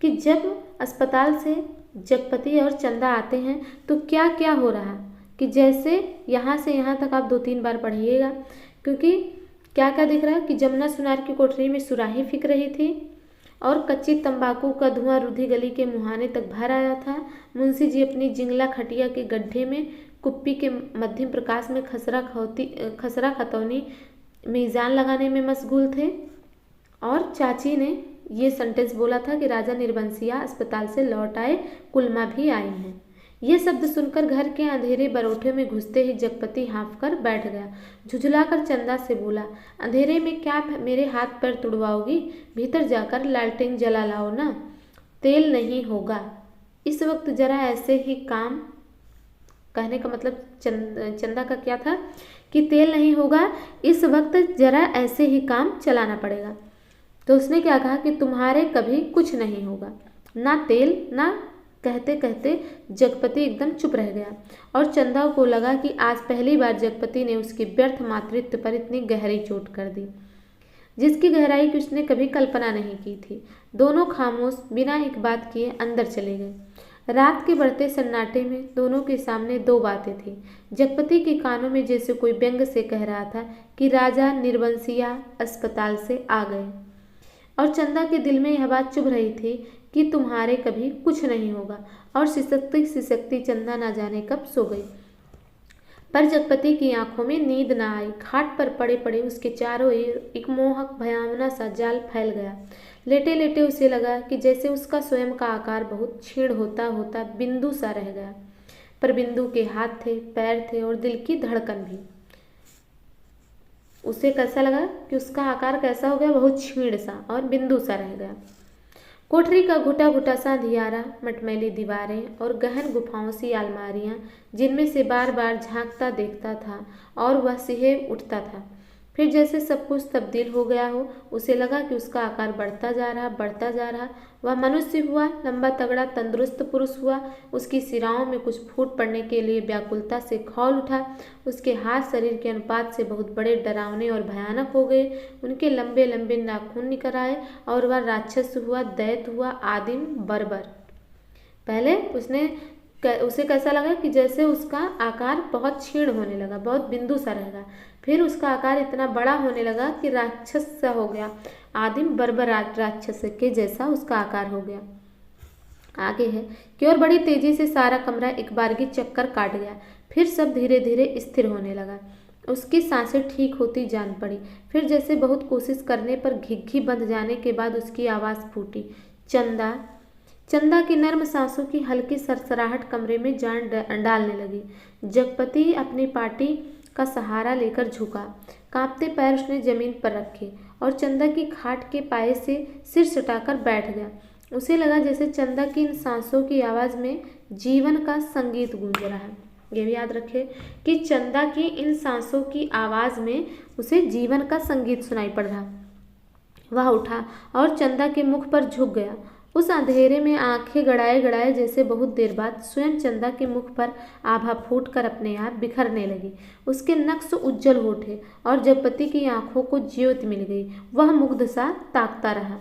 कि जब अस्पताल से जगपति और चंदा आते हैं तो क्या क्या हो रहा, कि जैसे यहाँ से यहाँ तक आप 2-3 बार पढ़िएगा, क्योंकि क्या क्या दिख रहा है कि जमुना सुनार की कोठरी में सुराही फिक रही थी और कच्ची तंबाकू का धुआं रुधी गली के मुहाने तक भर आया था। मुंशी जी अपनी जिंगला खटिया के गड्ढे में कुप्पी के मध्यम प्रकाश में खसरा खतौनी मीज़ान लगाने में मशगूल थे। और चाची ने ये सेंटेंस बोला था कि राजा निर्बंसिया अस्पताल से लौट आए, कुलमा भी आई हैं। ये शब्द सुनकर घर के अंधेरे बरोठे में घुसते ही जगपति हाँफ कर बैठ गया। झुझलाकर चंदा से बोला, अंधेरे में क्या मेरे हाथ पैर तुड़वाओगी? भीतर जाकर लालटेन जला लाओ ना। तेल नहीं होगा। इस वक्त जरा ऐसे ही काम, कहने का मतलब चंदा का क्या था कि तेल नहीं होगा, इस वक्त जरा ऐसे ही काम चलाना पड़ेगा। तो उसने क्या कहा कि तुम्हारे कभी कुछ नहीं होगा, ना तेल ना। कहते कहते जगपति एकदम चुप रह गया और चंदा को लगा कि आज पहली बार जगपति ने उसके व्यर्थ मातृत्व पर इतनी गहरी चोट कर दी, जिसकी गहराई की उसने कभी कल्पना नहीं की थी। दोनों खामोश बिना एक बात किए अंदर चले गए। रात के बढ़ते सन्नाटे में दोनों के सामने 2 बातें थी। जगपति के कानों में जैसे कोई व्यंग से कह रहा था कि राजा निर्बंसिया अस्पताल से आ गए, और चंदा के दिल में यह बात चुभ रही थी कि तुम्हारे कभी कुछ नहीं होगा। और सिसकती सिसकती चंदा ना जाने कब सो गई। पर जगपति की आंखों में नींद न आई। खाट पर पड़े पड़े उसके चारों ओर एक मोहक भयावना सा जाल फैल गया। लेटे लेटे उसे लगा कि जैसे उसका स्वयं का आकार बहुत क्षीण होता होता बिंदु सा रह गया। पर बिंदु के हाथ थे, पैर थे और दिल की धड़कन भी। उसे कैसा लगा कि उसका आकार कैसा हो गया, बहुत क्षीण सा और बिंदु सा रह गया। कोठरी का घुटा घुटा सा अंधियारा, मटमैली दीवारें और गहन गुफाओं सी अलमारियां, जिनमें से बार बार झांकता देखता था और वह सिहे उठता था। फिर जैसे सब कुछ तब्दील हो गया हो। उसे लगा कि उसका आकार बढ़ता जा रहा, बढ़ता जा रहा। वह मनुष्य हुआ, लंबा तगड़ा तंदुरुस्त पुरुष हुआ। उसकी सिराओं में कुछ फूट पड़ने के लिए व्याकुलता से खौल उठा। उसके हाथ शरीर के अनुपात से बहुत बड़े, डरावने और भयानक हो गए। उनके लंबे लंबे नाखून निकल आए और वह राक्षस हुआ, दैत्य हुआ, आदिम, बर्बर। पहले उसे कैसा लगा कि जैसे उसका आकार बहुत क्षीण होने लगा, बहुत बिंदु सा रहेगा। फिर उसका आकार इतना बड़ा होने लगा कि राक्षस सा हो गया, आदिम बर्बर राक्षस के जैसा उसका आकार हो गया। आगे है कि और बड़ी तेजी से सारा कमरा एक बारगी चक्कर काट गया। फिर सब धीरे धीरे स्थिर होने लगा। उसकी सांसें ठीक होती जान पड़ी। फिर जैसे बहुत कोशिश करने पर घिघी बंध जाने के बाद उसकी आवाज़ फूटी, चंदा। चंदा की नर्म सांसों की हल्की सरसराहट कमरे में जान डालने लगी। जगपति अपनी पाटी का सहारा लेकर झुका। कांपते पैर उसने जमीन पर रखे और चंदा की खाट के पाए से सिर सटाकर बैठ गया। उसे लगा जैसे चंदा की इन सांसों की आवाज़ में जीवन का संगीत गूंज रहा है। ये भी याद रखे कि चंदा की इन सांसों की आवाज़ में उसे जीवन का संगीत सुनाई पड़ रहा। वह उठा और चंदा के मुख पर झुक गया। उस अंधेरे में आंखें गड़ाए गड़ाए जैसे बहुत देर बाद स्वयं चंदा के मुख पर आभा फूटकर अपने आप बिखरने लगी। उसके नक्श उज्जवल हो उठे और जगपति की आंखों को ज्योति मिल गई। वह मुग्ध सा ताकता रहा।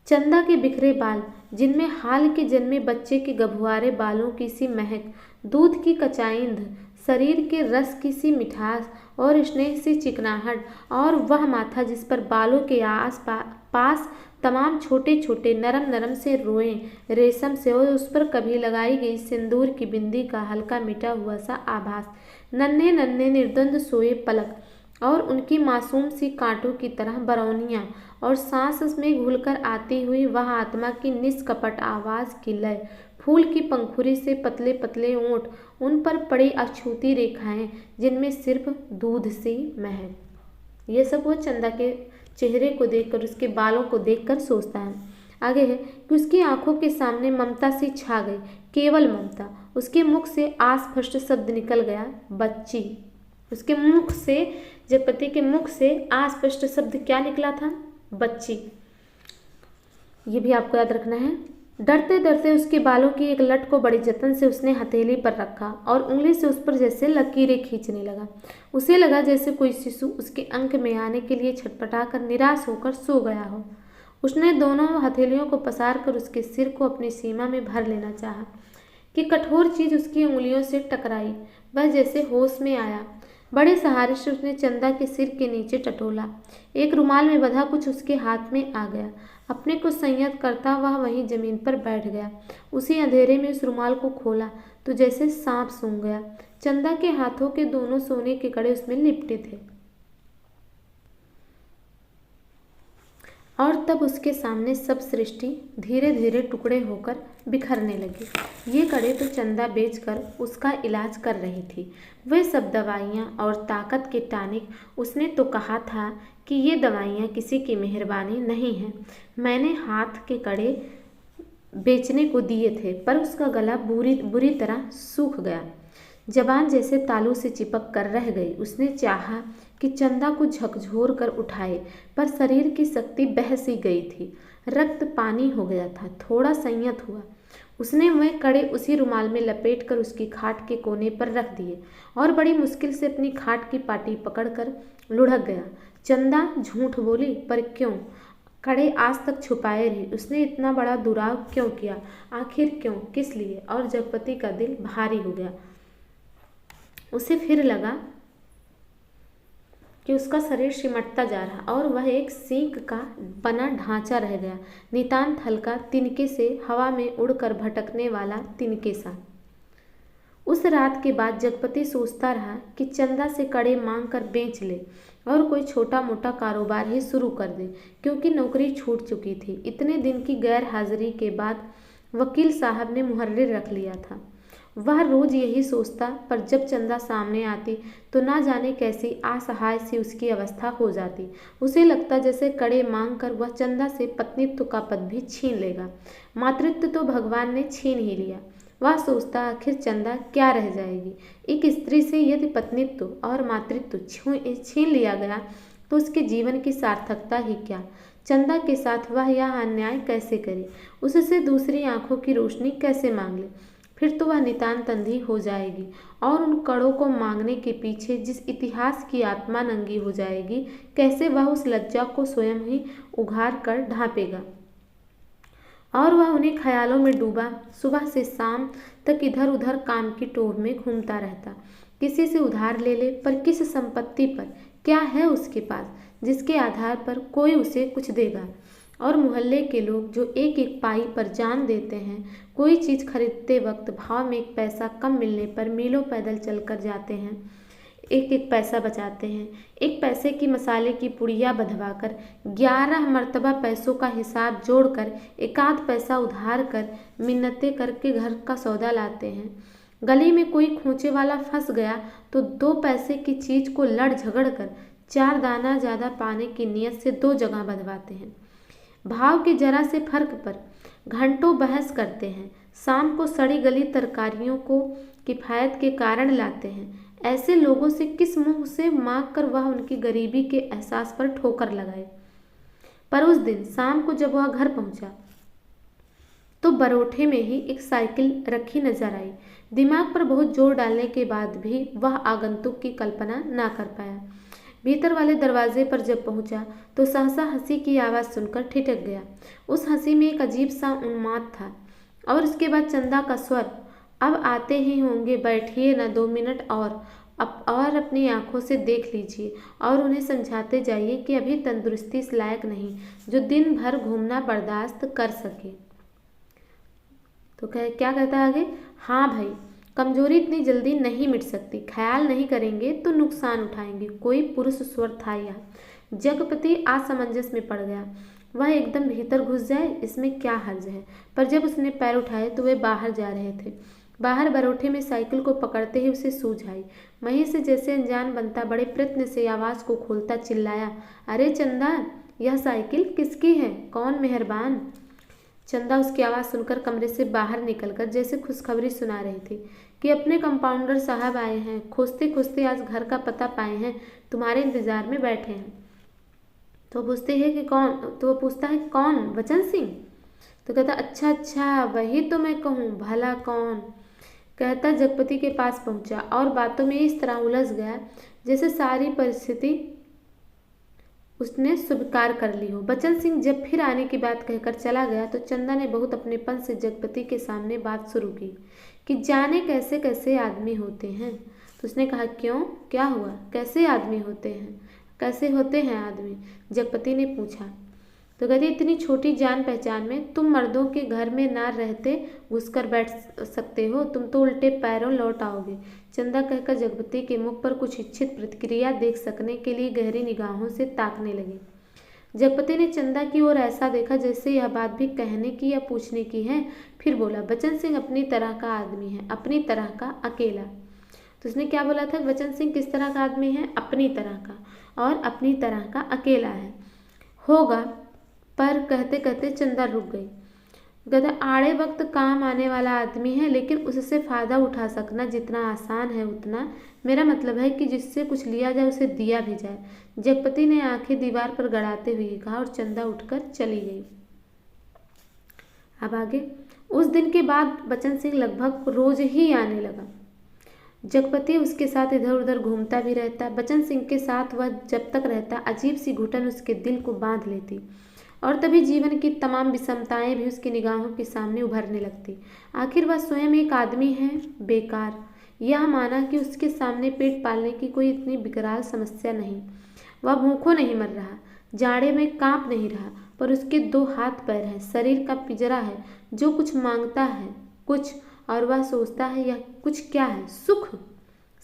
चंदा के बिखरे बाल, जिनमें हाल के जन्मे बच्चे के गभुआरे बालों की सी महक, दूध की कचाइंध, शरीर के रस की सी मिठास और स्नेह सी चिकनाहट, और वह माथा जिस पर बालों के आस पास तमाम छोटे छोटे नरम नरम से रोएं रेशम से, और उस पर कभी लगाई गई सिंदूर की बिंदी का हल्का मिटा हुआ सा आभास, नन्हे नन्हे निर्द्वंद सोए पलक और उनकी मासूम सी कांटों की तरह बरौनियाँ, और सांस में घुलकर आती हुई वह आत्मा की निष्कपट आवाज़ की लय, फूल की पंखुड़ी से पतले पतले ओंठ, उन पर पड़ी अछूती रेखाएं जिनमें सिर्फ दूध सी महक। ये सब वो चंदा के चेहरे को देखकर, उसके बालों को देखकर सोचता है। आगे है कि उसकी आंखों के सामने ममता सी छा गई, केवल ममता। उसके मुख से आस्पष्ट शब्द निकल गया, बच्ची। उसके मुख से, जगपति के मुख से अस्पष्ट शब्द क्या निकला था, बच्ची। ये भी आपको याद रखना है। डरते डरते उसके बालों की एक लट को बड़ी जतन से उसने हथेली पर रखा और उंगली से उस पर जैसे लकीरें खींचने लगा। उसे लगा जैसे कोई शिशु उसके अंक में आने के लिए छटपटाकर निराश होकर सो गया हो। उसने दोनों हथेलियों को पसार कर उसके सिर को अपनी सीमा में भर लेना चाहा। कि कठोर चीज उसकी उंगलियों से टकराई। वह जैसे होश में आया। बड़े सहारे से उसने चंदा के सिर के नीचे टटोला। एक रुमाल में बंधा कुछ उसके हाथ में आ गया। अपने को संयत करता वह वहीं जमीन पर बैठ गया। उसी अंधेरे में उस रुमाल को खोला तो जैसे सांप सूंघ गया। चंदा के हाथों के दोनों सोने के कड़े उसमें लिपटे थे और तब उसके सामने सब सृष्टि धीरे धीरे टुकड़े होकर बिखरने लगी। ये कड़े तो चंदा बेचकर उसका इलाज कर रही थी। वे सब दवाइयाँ और ताकत के टॉनिक। उसने तो कहा था कि ये दवाइयाँ किसी की मेहरबानी नहीं है। मैंने हाथ के कड़े बेचने को दिए थे, पर उसका गला बुरी तरह सूख गया। जबान जैसे तालू से चिपक कर रह गई। उसने चाहा कि चंदा को झकझोर कर उठाए, पर शरीर की शक्ति बह सी गई थी। रक्त पानी हो गया था। थोड़ा संयत हुआ। उसने वह कड़े उसी रुमाल में लपेट कर उसकी खाट के कोने पर रख दिए और बड़ी मुश्किल से अपनी खाट की पाटी पकड़कर लुढ़क गया। चंदा झूठ बोली, पर क्यों? कड़े आज तक छुपाए रहे। उसने इतना बड़ा दुराव क्यों किया? आखिर क्यों? किस लिए? और जगपति का दिल भारी हो गया। उसे फिर लगा कि उसका शरीर सिमटता जा रहा और वह एक सींग का बना ढांचा रह गया, नितांत हल्का, तिनके से हवा में उड़कर भटकने वाला तिनके सा। उस रात के बाद जगपति सोचता रहा कि चंदा से कड़े मांग कर बेच ले और कोई छोटा मोटा कारोबार ही शुरू कर दे, क्योंकि नौकरी छूट चुकी थी। इतने दिन की गैर हाजिरी के बाद वकील साहब ने मुहर्रिर रख लिया था। वह रोज यही सोचता, पर जब चंदा सामने आती तो ना जाने कैसी असहाय सी उसकी अवस्था हो जाती। उसे लगता जैसे कड़े मांग कर वह चंदा से पत्नीत्व का पद भी छीन लेगा। मातृत्व तो भगवान ने छीन ही लिया। वह सोचता, आखिर चंदा क्या रह जाएगी? एक स्त्री से यदि पत्नीत्व और मातृत्व छीन लिया गया तो उसके जीवन की सार्थकता ही क्या? चंदा के साथ वह यह अन्याय कैसे करे? उससे दूसरी आंखों की रोशनी कैसे मांग ले? फिर तो वह नितांत अंधी हो जाएगी और उन कड़ों को मांगने के पीछे जिस इतिहास की आत्मा नंगी हो जाएगी, कैसे वह उस लज्जा को स्वयं ही उघार कर ढांपेगा? और वह उन्हीं ख्यालों में डूबा सुबह से शाम तक इधर उधर काम की टोर में घूमता रहता। किसी से उधार ले ले, पर किस संपत्ति पर? क्या है उसके पास जिसके आधार पर कोई उसे कुछ देगा? और मोहल्ले के लोग जो एक एक पाई पर जान देते हैं, कोई चीज़ खरीदते वक्त भाव में एक पैसा कम मिलने पर मीलों पैदल चलकर जाते हैं, एक एक पैसा बचाते हैं। एक पैसे की मसाले की पुड़िया बंधवाकर 11 मर्तबा पैसों का हिसाब जोड़कर एकाध पैसा उधार कर मिन्नतें करके घर का सौदा लाते हैं। गली में कोई खोंचे वाला फंस गया तो 2 पैसे की चीज़ को लड़ झगड़ कर 4 दाना ज़्यादा पाने की नीयत से 2 जगह बंधवाते हैं। भाव के जरा से फर्क पर घंटों बहस करते हैं। शाम को सड़ी गली तरकारियों को किफ़ायत के कारण लाते हैं। ऐसे लोगों से किस मुंह से मांग कर वह उनकी गरीबी के एहसास पर ठोकर लगाए? पर उस दिन शाम को जब वह घर पहुंचा तो बरोठे में ही एक साइकिल रखी नजर आई। दिमाग पर बहुत जोर डालने के बाद भी वह आगंतुक की कल्पना ना कर पाया। भीतर वाले दरवाजे पर जब पहुंचा तो सहसा हंसी की आवाज़ सुनकर ठिठक गया। उस हंसी में एक अजीब सा उन्माद था। और उसके बाद चंदा का स्वर, अब आते ही होंगे, बैठिए न 2 मिनट और अपनी आंखों से देख लीजिए और उन्हें समझाते जाइए कि अभी तंदुरुस्ती इस लायक नहीं जो दिन भर घूमना बर्दाश्त कर सके। तो क्या कहता है आगे? हाँ भाई, कमजोरी इतनी जल्दी नहीं मिट सकती। ख्याल नहीं करेंगे तो नुकसान उठाएंगे। कोई पुरुष स्वर था यह। जगपति असमंजस में पड़ गया। वह एकदम भीतर घुस जाए, इसमें क्या हर्ज है? पर जब उसने पैर उठाए तो वे बाहर जा रहे थे। बाहर बरोठे में साइकिल को पकड़ते ही उसे सूझ आई। वहीं से जैसे अनजान बनता बड़े प्रयत्न से आवाज़ को खोलता चिल्लाया, अरे चंदा, यह साइकिल किसकी है? कौन मेहरबान? चंदा उसकी आवाज़ सुनकर कमरे से बाहर निकलकर जैसे खुशखबरी सुना रही थी कि अपने कंपाउंडर साहब आए हैं, खोजते खोजते आज घर का पता पाए हैं, तुम्हारे इंतजार में बैठे हैं। तो पूछते हैं कि कौन? तो वो पूछता है कौन? वचन सिंह। तो कहता अच्छा अच्छा, वही तो मैं कहूँ, भला कौन? कहता जगपति के पास पहुंचा और बातों में इस तरह उलझ गया जैसे सारी परिस्थिति उसने स्वीकार कर ली हो। बचन सिंह जब फिर आने की बात कहकर चला गया तो चंदा ने बहुत अपनेपन से जगपति के सामने बात शुरू की कि जाने कैसे कैसे आदमी होते हैं। तो उसने कहा क्यों, क्या हुआ, कैसे आदमी होते हैं, कैसे होते हैं आदमी, जगपति ने पूछा। तो कहती इतनी छोटी जान पहचान में तुम मर्दों के घर में ना रहते घुसकर बैठ सकते हो, तुम तो उल्टे पैरों लौट आओगे। चंदा कहकर जगपति के मुख पर कुछ इच्छित प्रतिक्रिया देख सकने के लिए गहरी निगाहों से ताकने लगी। जगपति ने चंदा की ओर ऐसा देखा जैसे यह बात भी कहने की या पूछने की है। फिर बोला, बचन सिंह अपनी तरह का आदमी है, अपनी तरह का अकेला। तो उसने क्या बोला था, बचन सिंह किस तरह का आदमी है, अपनी तरह का, और अपनी तरह का अकेला है, होगा। पर कहते कहते चंदा रुक गई। कहता आड़े वक्त काम आने वाला आदमी है, लेकिन उससे फ़ायदा उठा सकना जितना आसान है उतना, मेरा मतलब है कि जिससे कुछ लिया जाए उसे दिया भी जाए। जगपति ने आंखें दीवार पर गड़ाते हुए कहा और चंदा उठकर चली गई। अब आगे, उस दिन के बाद बचन सिंह लगभग रोज ही आने लगा। जगपति उसके साथ इधर उधर घूमता भी रहता। बचन सिंह के साथ वह जब तक रहता अजीब सी घुटन उसके दिल को बांध लेती, और तभी जीवन की तमाम विषमताएं भी उसकी निगाहों के सामने उभरने लगती। आखिर वह स्वयं एक आदमी है बेकार, यह माना कि उसके सामने पेट पालने की कोई इतनी विकराल समस्या नहीं। वह भूखों नहीं मर रहा, जाड़े में कांप नहीं रहा, पर उसके 2 हाथ पैर हैं, शरीर का पिंजरा है जो कुछ मांगता है कुछ, और वह सोचता है यह कुछ क्या है, सुख?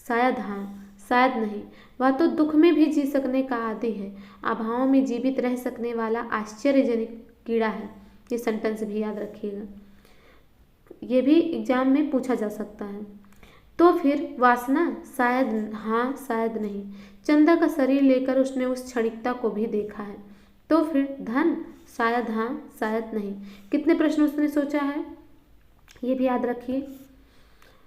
शायद हाँ, शायद नहीं। वह तो दुख में भी जी सकने का आदी है, अभावों में जीवित रह सकने वाला आश्चर्यजनक कीड़ा है। ये सेंटेंस भी याद रखिएगा, ये भी एग्जाम में पूछा जा सकता है। तो फिर वासना, शायद हाँ शायद नहीं। चंदा का शरीर लेकर उसने उस क्षणिकता को भी देखा है। तो फिर धन, शायद हाँ शायद नहीं। कितने प्रश्न उसने सोचा है, ये भी याद रखिए।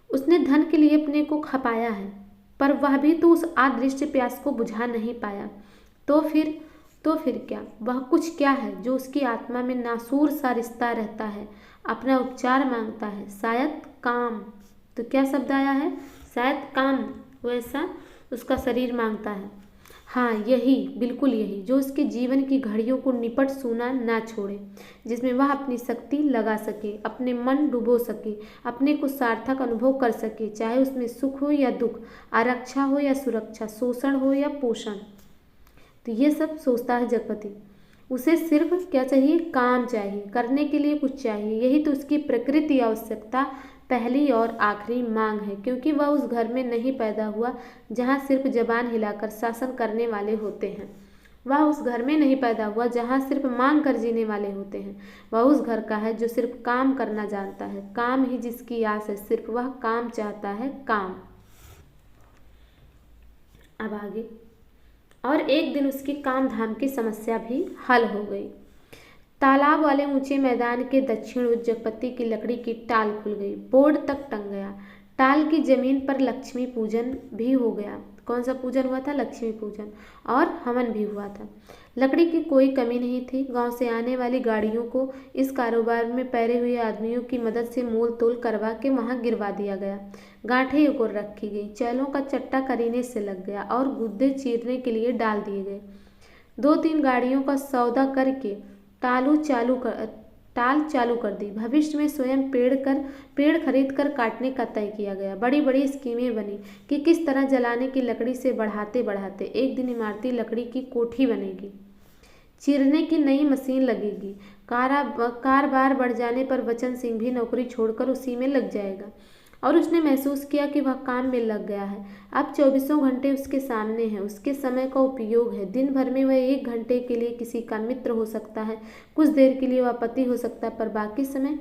उसने धन के लिए अपने को खपाया है, पर वह भी तो उस अदृश्य प्यास को बुझा नहीं पाया। तो फिर क्या, वह कुछ क्या है जो उसकी आत्मा में नासूर सा रिश्ता रहता है, अपना उपचार मांगता है, शायद काम। तो क्या शब्द आया है, शायद काम, वैसा उसका शरीर मांगता है। हाँ यही, बिल्कुल यही, जो उसके जीवन की घड़ियों को निपट सूना ना छोड़े, जिसमें वह अपनी शक्ति लगा सके, अपने मन डुबो सके, अपने को सार्थक अनुभव कर सके, चाहे उसमें सुख हो या दुख, आरक्षा हो या सुरक्षा, शोषण हो या पोषण। तो ये सब सोचता है जगपति। उसे सिर्फ क्या चाहिए, काम चाहिए, करने के लिए कुछ चाहिए। यही तो उसकी प्रकृति आवश्यकता, पहली और आखिरी मांग है, क्योंकि वह उस घर में नहीं पैदा हुआ जहाँ सिर्फ जबान हिलाकर शासन करने वाले होते हैं। वह उस घर में नहीं पैदा हुआ जहाँ सिर्फ मांग कर जीने वाले होते हैं। वह उस घर का है जो सिर्फ काम करना जानता है, काम ही जिसकी आस है, सिर्फ वह काम चाहता है, काम। अब आगे, और एक दिन उसकी काम धाम की समस्या भी हल हो गई। तालाब वाले ऊंचे मैदान के दक्षिण ओर जगपति की लकड़ी की टाल खुल गई, बोर्ड तक टंग गया। टाल की जमीन पर लक्ष्मी पूजन भी हो गया। कौन सा पूजन हुआ था, लक्ष्मी पूजन, और हवन भी हुआ था। लकड़ी की कोई कमी नहीं थी। गांव से आने वाली गाड़ियों को इस कारोबार में पैरे हुए आदमियों की मदद से मोल तोल करवा के वहां गिरवा दिया गया। गांठें एक ओर रखी गई, चैलों का चट्टा करीने से लग गया और गुद्दे चीरने के लिए डाल दिए गए। 2-3 गाड़ियों का सौदा करके टाल चालू कर दी। भविष्य में स्वयं पेड़ खरीद कर काटने का तय किया गया। बड़ी बड़ी स्कीमें बनी कि किस तरह जलाने की लकड़ी से बढ़ाते बढ़ाते एक दिन इमारती लकड़ी की कोठी बनेगी, चीरने की नई मशीन लगेगी। कारोबार बढ़ जाने पर बचन सिंह भी नौकरी छोड़कर उसी में लग जाएगा, और उसने महसूस किया कि वह काम में लग गया है। अब 24 घंटे उसके सामने हैं, उसके समय का उपयोग है। दिन भर में वह 1 घंटे के लिए किसी का मित्र हो सकता है, कुछ देर के लिए वह पति हो सकता है, पर बाकी समय,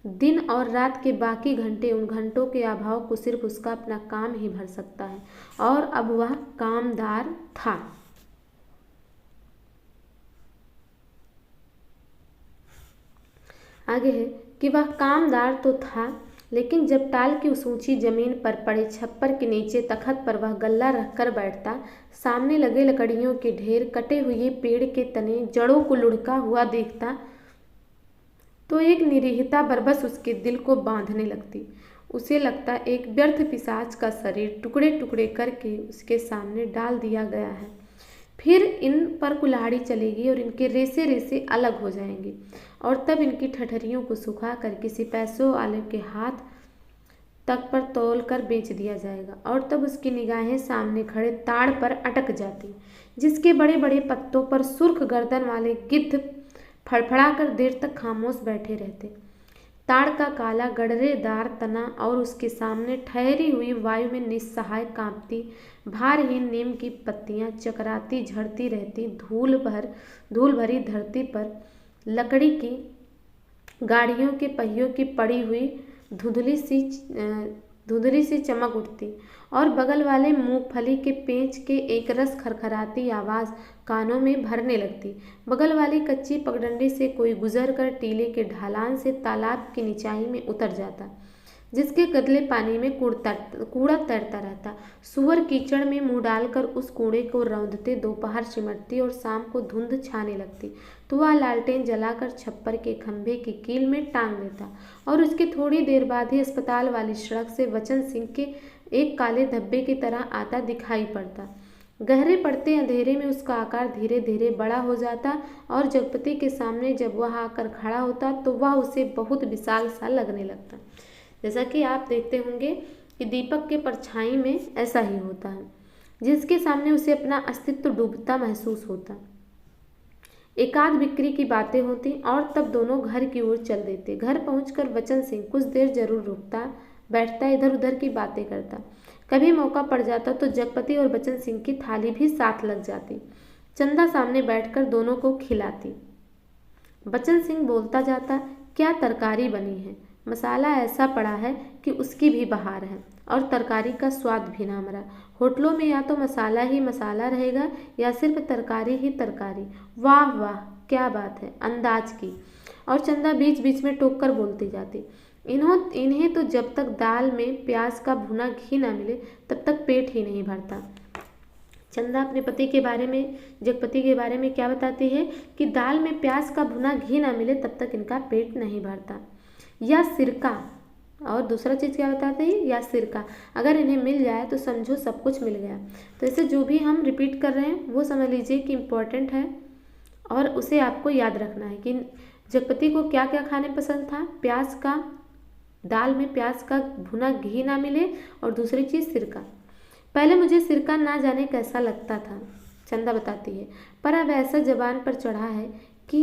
दिन और रात के बाकी घंटे, उन घंटों के अभाव को सिर्फ उसका अपना काम ही भर सकता है। और अब वह कामदार था। आगे है कि वह कामदार तो था, लेकिन जब टाल की उस ऊंची जमीन पर पड़े छप्पर के नीचे तखत पर वह गल्ला रखकर बैठता, सामने लगे लकड़ियों के ढेर, कटे हुए पेड़ के तने, जड़ों को लुढ़का हुआ देखता, तो एक निरीहता बरबस उसके दिल को बांधने लगती। उसे लगता एक व्यर्थ पिशाच का शरीर टुकड़े टुकड़े करके उसके सामने डाल दिया गया है। फिर इन पर कुल्हाड़ी चलेगी और इनके रेसे रेसे अलग हो जाएंगे, और तब इनकी ठठरियों को सुखा कर किसी पैसों वाले के हाथ तख्त पर तौल कर बेच दिया जाएगा। और तब उसकी निगाहें सामने खड़े ताड़ पर अटक जाती, जिसके बड़े बड़े पत्तों पर सुर्ख गर्दन वाले गिद्ध फड़फड़ाकर देर तक खामोश बैठे रहते। ताड़ का काला गडरेदार तना और उसके सामने ठहरी हुई वायु में निस्सहाय कांपती भारहीन नीम की पत्तियां चकराती झड़ती रहती। धूल भरी धरती पर लकड़ी की गाड़ियों के पहियों की पड़ी हुई धुंधली सी चमक उठती और बगल वाले मूंगफली के पेंच के एक रस खरखराती आवाज़ कानों में भरने लगती। बगल वाली कच्ची पगडंडी से कोई गुजर कर टीले के ढलान से तालाब की निचाई में उतर जाता, जिसके गदले पानी में कूड़ा तैरता रहता। सुअर कीचड़ में मुंह डालकर उस कूड़े को रौंदते दोपहर सिमटती और शाम को धुंध छाने लगती, तो वह लालटेन जलाकर छप्पर के खंभे की कील में टांग देता और उसके थोड़ी देर बाद ही अस्पताल वाली सड़क से वचन सिंह के एक काले धब्बे की तरह आता दिखाई पड़ता। गहरे पड़ते अंधेरे में उसका आकार धीरे धीरे बड़ा हो जाता और जगपति के सामने जब वह आकर खड़ा होता तो वह उसे बहुत विशाल सा लगने लगता। जैसा कि आप देखते होंगे कि दीपक के परछाई में ऐसा ही होता है, जिसके सामने उसे अपना अस्तित्व डूबता महसूस होता। एकाध बिक्री की बातें होती और तब दोनों घर की ओर चल देते। घर पहुंचकर वचन सिंह कुछ देर जरूर रुकता, बैठता, इधर उधर की बातें करता। कभी मौका पड़ जाता तो जगपति और वचन सिंह की थाली भी साथ लग जाती। चंदा सामने बैठकर दोनों को खिलाती। वचन सिंह बोलता जाता, क्या तरकारी बनी है, मसाला ऐसा पड़ा है कि उसकी भी बहार है और तरकारी का स्वाद भी ना मरा। होटलों में या तो मसाला ही मसाला रहेगा या सिर्फ तरकारी ही तरकारी। वाह वाह, क्या बात है, अंदाज की। और चंदा बीच बीच में टोक कर बोलती जाती, इन्हें तो जब तक दाल में प्याज का भुना घी ना मिले तब तक पेट ही नहीं भरता। चंदा अपने पति के बारे में, जगपति के बारे में क्या बताती है कि दाल में प्याज का भुना घी ना मिले तब तक इनका पेट नहीं भरता। या सिरका, और दूसरा चीज़ क्या बताते हैं, या सिरका, अगर इन्हें मिल जाए तो समझो सब कुछ मिल गया। तो इसे जो भी हम रिपीट कर रहे हैं वो समझ लीजिए कि इम्पोर्टेंट है और उसे आपको याद रखना है कि जगपति को क्या क्या खाने पसंद था। प्याज का, दाल में प्याज का भुना घी ना मिले, और दूसरी चीज़ सिरका। पहले मुझे सिरका ना जाने कैसा लगता था, चंदा बताती है, पर अब ऐसा जबान पर चढ़ा है कि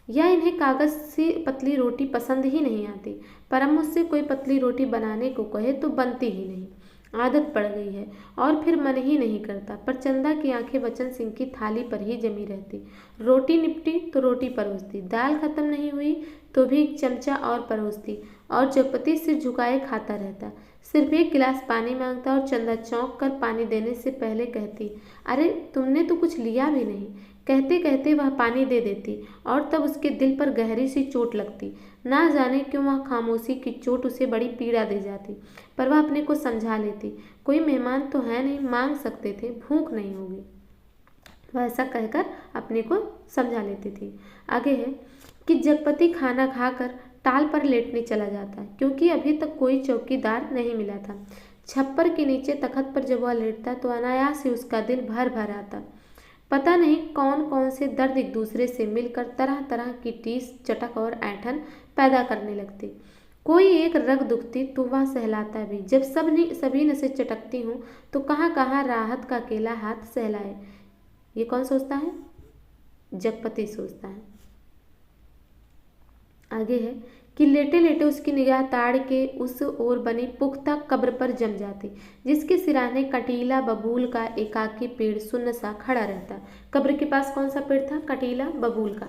या इन्हें कागज़ से पतली रोटी पसंद ही नहीं आती, पर अब मुझसे कोई पतली रोटी बनाने को कहे तो बनती ही नहीं। आदत पड़ गई है और फिर मन ही नहीं करता। पर चंदा की आंखें वचन सिंह की थाली पर ही जमी रहती। रोटी निपटी तो रोटी परोसती, दाल खत्म नहीं हुई तो भी एक चमचा और परोसती, और जगपति सिर झुकाए खाता रहता। सिर्फ एक गिलास पानी मांगता और चंदा चौंक कर पानी देने से पहले कहती, अरे तुमने तो कुछ लिया भी नहीं। कहते कहते वह पानी दे देती और तब उसके दिल पर गहरी सी चोट लगती। ना जाने क्यों वह खामोशी की चोट उसे बड़ी पीड़ा दे जाती, पर वह अपने को समझा लेती, कोई मेहमान तो है नहीं, मांग सकते थे, भूख नहीं होगी। वह ऐसा कहकर अपने को समझा लेती थी। आगे है कि जगपति खाना खाकर टाल पर लेटने चला जाता है, क्योंकि अभी तक कोई चौकीदार नहीं मिला था। छप्पर के नीचे तखत पर जब वह लेटता तो अनायास ही उसका दिल भर भर आता। पता नहीं कौन कौन से दर्द एक दूसरे से मिलकर तरह तरह की टीस, चटक और ऐंठन पैदा करने लगती। कोई एक रग दुखती तो वह सहलाता भी। जब सभी नसें चटकती हूँ तो कहाँ कहाँ राहत का अकेला हाथ सहलाए। ये कौन सोचता है? जगपति सोचता है। आगे है कि लेटे लेटे उसकी निगाह ताड़ के उस ओर बनी पुख्ता कब्र पर जम जाती, जिसके सिराने कटीला बबूल का एकाकी पेड़ सुन्न सा खड़ा रहता। कब्र के पास कौन सा पेड़ था? कटीला बबूल का।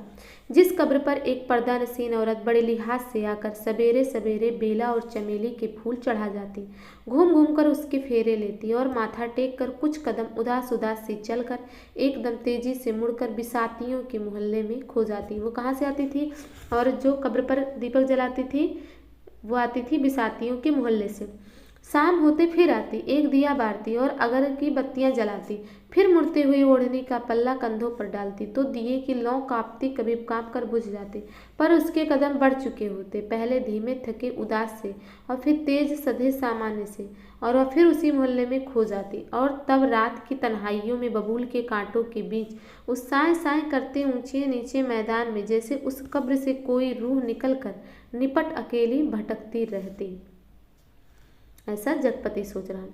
जिस कब्र पर एक पर्दा नसीन औरत बड़े लिहाज से आकर सवेरे सवेरे बेला और चमेली के फूल चढ़ा जाती, घूम घूम कर उसके फेरे लेती और माथा टेक कर कुछ कदम उदास उदास से चलकर एकदम तेजी से मुड़कर बिसातियों के मोहल्ले में खो जाती। वो कहाँ से आती थी? और जो कब्र पर दीपक जलाती थी वो आती थी बिसातियों के मोहल्ले से। शाम होते फिर आती, एक दिया बारती और अगर की बत्तियां जलाती, फिर मुड़ते हुए ओढ़नी का पल्ला कंधों पर डालती तो दिए की लौ कांपती, कभी कांप कर बुझ जाती, पर उसके कदम बढ़ चुके होते, पहले धीमे थके उदास से और फिर तेज सधे सामान्य से, और वह फिर उसी मोहल्ले में खो जाती। और तब रात की तन्हाइयों में बबूल के कांटों के बीच उस साए साए करते ऊंचे नीचे मैदान में जैसे उस कब्र से कोई रूह निकल कर निपट अकेली भटकती रहती। ऐसा जगपति सोच रहा।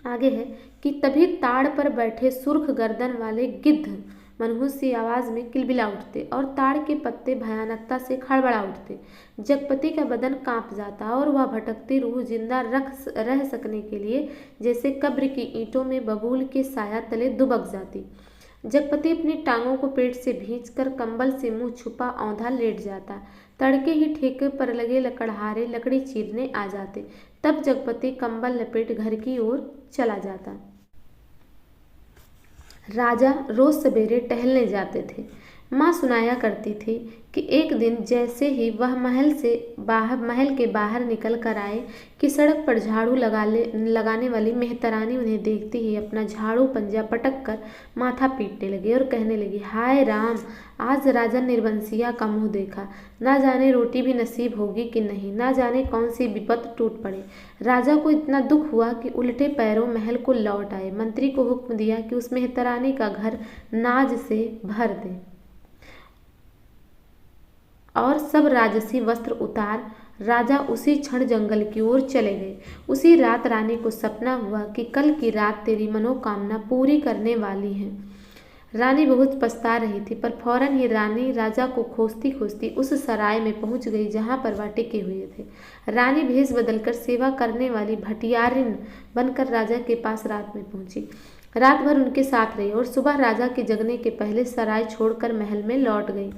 आगे है कि तभी ताड़ पर बैठे सुर्ख गर्दन वाले गिद्ध मनहूस सी आवाज में किलबिला उठते और ताड़ के पत्ते भयानकता से खड़बड़ा उठते। जगपति का बदन कांप जाता और वह भटकती रूह जिंदा रह सकने के लिए जैसे कब्र की ईंटों में बबूल के साया तले दुबक जाती। जगपति अपनी टांगों को पेट से भींचकर कंबल से मुंह छुपा औंधा लेट जाता। तड़के ही ठेके पर लगे लकड़हारे लकड़ी चीरने आ जाते। तब जगपति कंबल लपेट घर की ओर चला जाता। राजा रोज सवेरे टहलने जाते थे। माँ सुनाया करती थी कि एक दिन जैसे ही वह महल के बाहर निकल कर आए कि सड़क पर झाड़ू लगाने वाली मेहतरानी उन्हें देखते ही अपना झाड़ू पंजा पटक कर माथा पीटने लगी और कहने लगी, हाय राम, आज राजा निर्बंसिया का मुंह देखा। ना जाने रोटी भी नसीब होगी कि नहीं, ना जाने कौन सी विपत टूट पड़े। राजा को इतना दुख हुआ कि उल्टे पैरों महल को लौट आए। मंत्री को हुक्म दिया कि उस मेहतरानी का घर नाज से भर दे और सब राजसी वस्त्र उतार राजा उसी क्षण जंगल की ओर चले गए। उसी रात रानी को सपना हुआ कि कल की रात तेरी मनोकामना पूरी करने वाली है। रानी बहुत पछता रही थी, पर फौरन ही रानी राजा को खोजती खोजती उस सराय में पहुंच गई जहां पर वह टिके हुए थे। रानी भेष बदलकर सेवा करने वाली भटियारिन बनकर राजा के पास रात में पहुंची। रात भर उनके साथ रही और सुबह राजा के जगने के पहले सराय छोड़कर महल में लौट गई।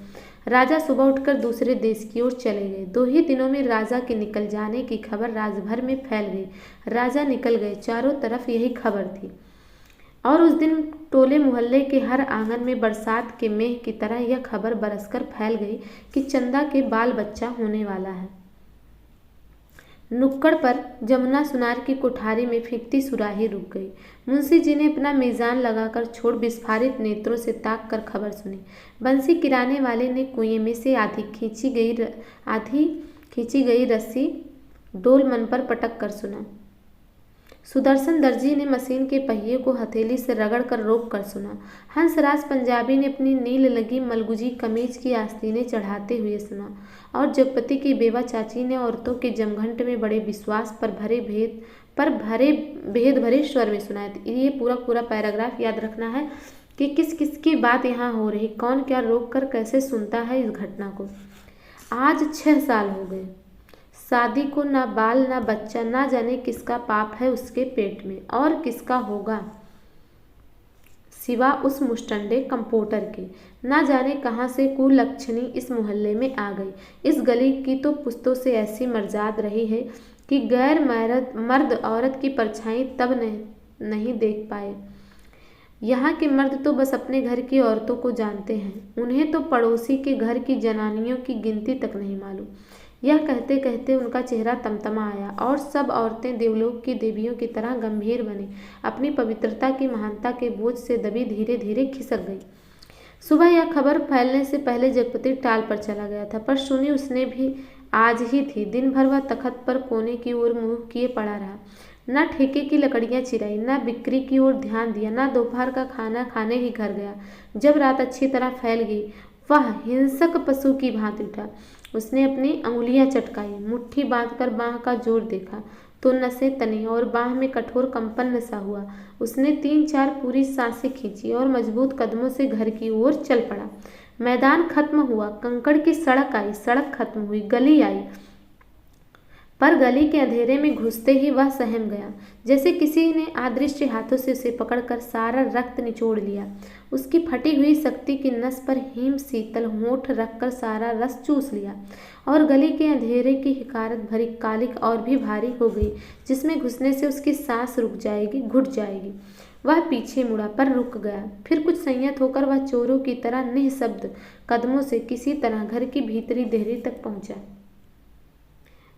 राजा सुबह उठकर दूसरे देश की ओर चले गए। 2 ही दिनों में राजा के निकल जाने की खबर राजभर में फैल गई। राजा निकल गए, चारों तरफ यही खबर थी। और उस दिन टोले मोहल्ले के हर आंगन में बरसात के मेघ की तरह यह खबर बरसकर फैल गई कि चंदा के बाल बच्चा होने वाला है। नुक्कड़ पर जमुना सुनार की कोठारी में फीकती सुराही रुक गई। मुंशी जी ने अपना मीज़ान लगाकर छोड़ विस्फारित नेत्रों से ताक कर खबर सुनी। बंसी किराने वाले ने कुएं में से आधी खींची गई रस्सी डोल मन पर पटक कर सुना। सुदर्शन दर्जी ने मशीन के पहिए को हथेली से रगड़ कर रोक कर सुना। हंसराज पंजाबी ने अपनी नील लगी मलगुजी कमीज की आस्तीनें चढ़ाते हुए सुना। और जगपति की बेवा चाची ने औरतों के जमघंट में बड़े विश्वास पर भरे भेद भरे स्वर में सुनाया। ये पूरा पैराग्राफ याद रखना है कि किस किस की बात यहाँ हो रही, कौन क्या रोक कर कैसे सुनता है इस घटना को। आज 6 साल हो गए शादी को, ना बाल ना बच्चा, ना जाने किसका पाप है उसके पेट में और किसका होगा सिवा उस मुष्टंडे कंपोटर के। ना जाने कहाँ से कुलक्षणी इस मोहल्ले में आ गई। इस गली की तो पुश्तों से ऐसी मर्जाद रही है कि गैर मर्द औरत की परछाई तब नहीं देख पाए। यहाँ के मर्द तो बस अपने घर की औरतों को जानते हैं, उन्हें तो पड़ोसी के घर की जनानियों की गिनती तक नहीं मालूम। यह कहते कहते उनका चेहरा तमतमा आया और सब औरतें देवलोक की देवियों की तरह गंभीर बनी, अपनी पवित्रता की महानता के बोझ से दबी धीरे धीरे खिसक गई। सुबह यह खबर फैलने से पहले जगपति टाल पर चला गया था, पर सुनी उसने भी आज ही थी। दिन भर वह तखत पर कोने की ओर मुंह किए पड़ा रहा। न ठेके की लकड़ियां चिराई, न बिक्री की ओर ध्यान दिया, न दोपहर का खाना खाने ही घर गया। जब रात अच्छी तरह फैल गई, वह हिंसक पशु की भांति उठा। उसने अपनी अंगुलियां चटकाई, मुट्ठी बांधकर बाह का जोर देखा तो नसें तनी और बाह में कठोर कंपन सा हुआ। उसने 3-4 पूरी सांसें खींची और मजबूत कदमों से घर की ओर चल पड़ा। मैदान खत्म हुआ, कंकड़ की सड़क आई, सड़क खत्म हुई, गली आई, पर गली के अंधेरे में घुसते ही वह सहम गया, जैसे किसी ने अदृश्य हाथों से उसे पकड़कर सारा रक्त निचोड़ लिया। उसकी फटी हुई शक्ति की नस पर हिम शीतल होंठ रखकर सारा रस चूस लिया और गली के अंधेरे की हिकारत भरी कालिक और भी भारी हो गई, जिसमें घुसने से उसकी सांस रुक जाएगी, घुट जाएगी। वह पीछे मुड़ा पर रुक गया। फिर कुछ संयत होकर वह चोरों की तरह निःशब्द कदमों से किसी तरह घर की भीतरी देहरी तक पहुंचा।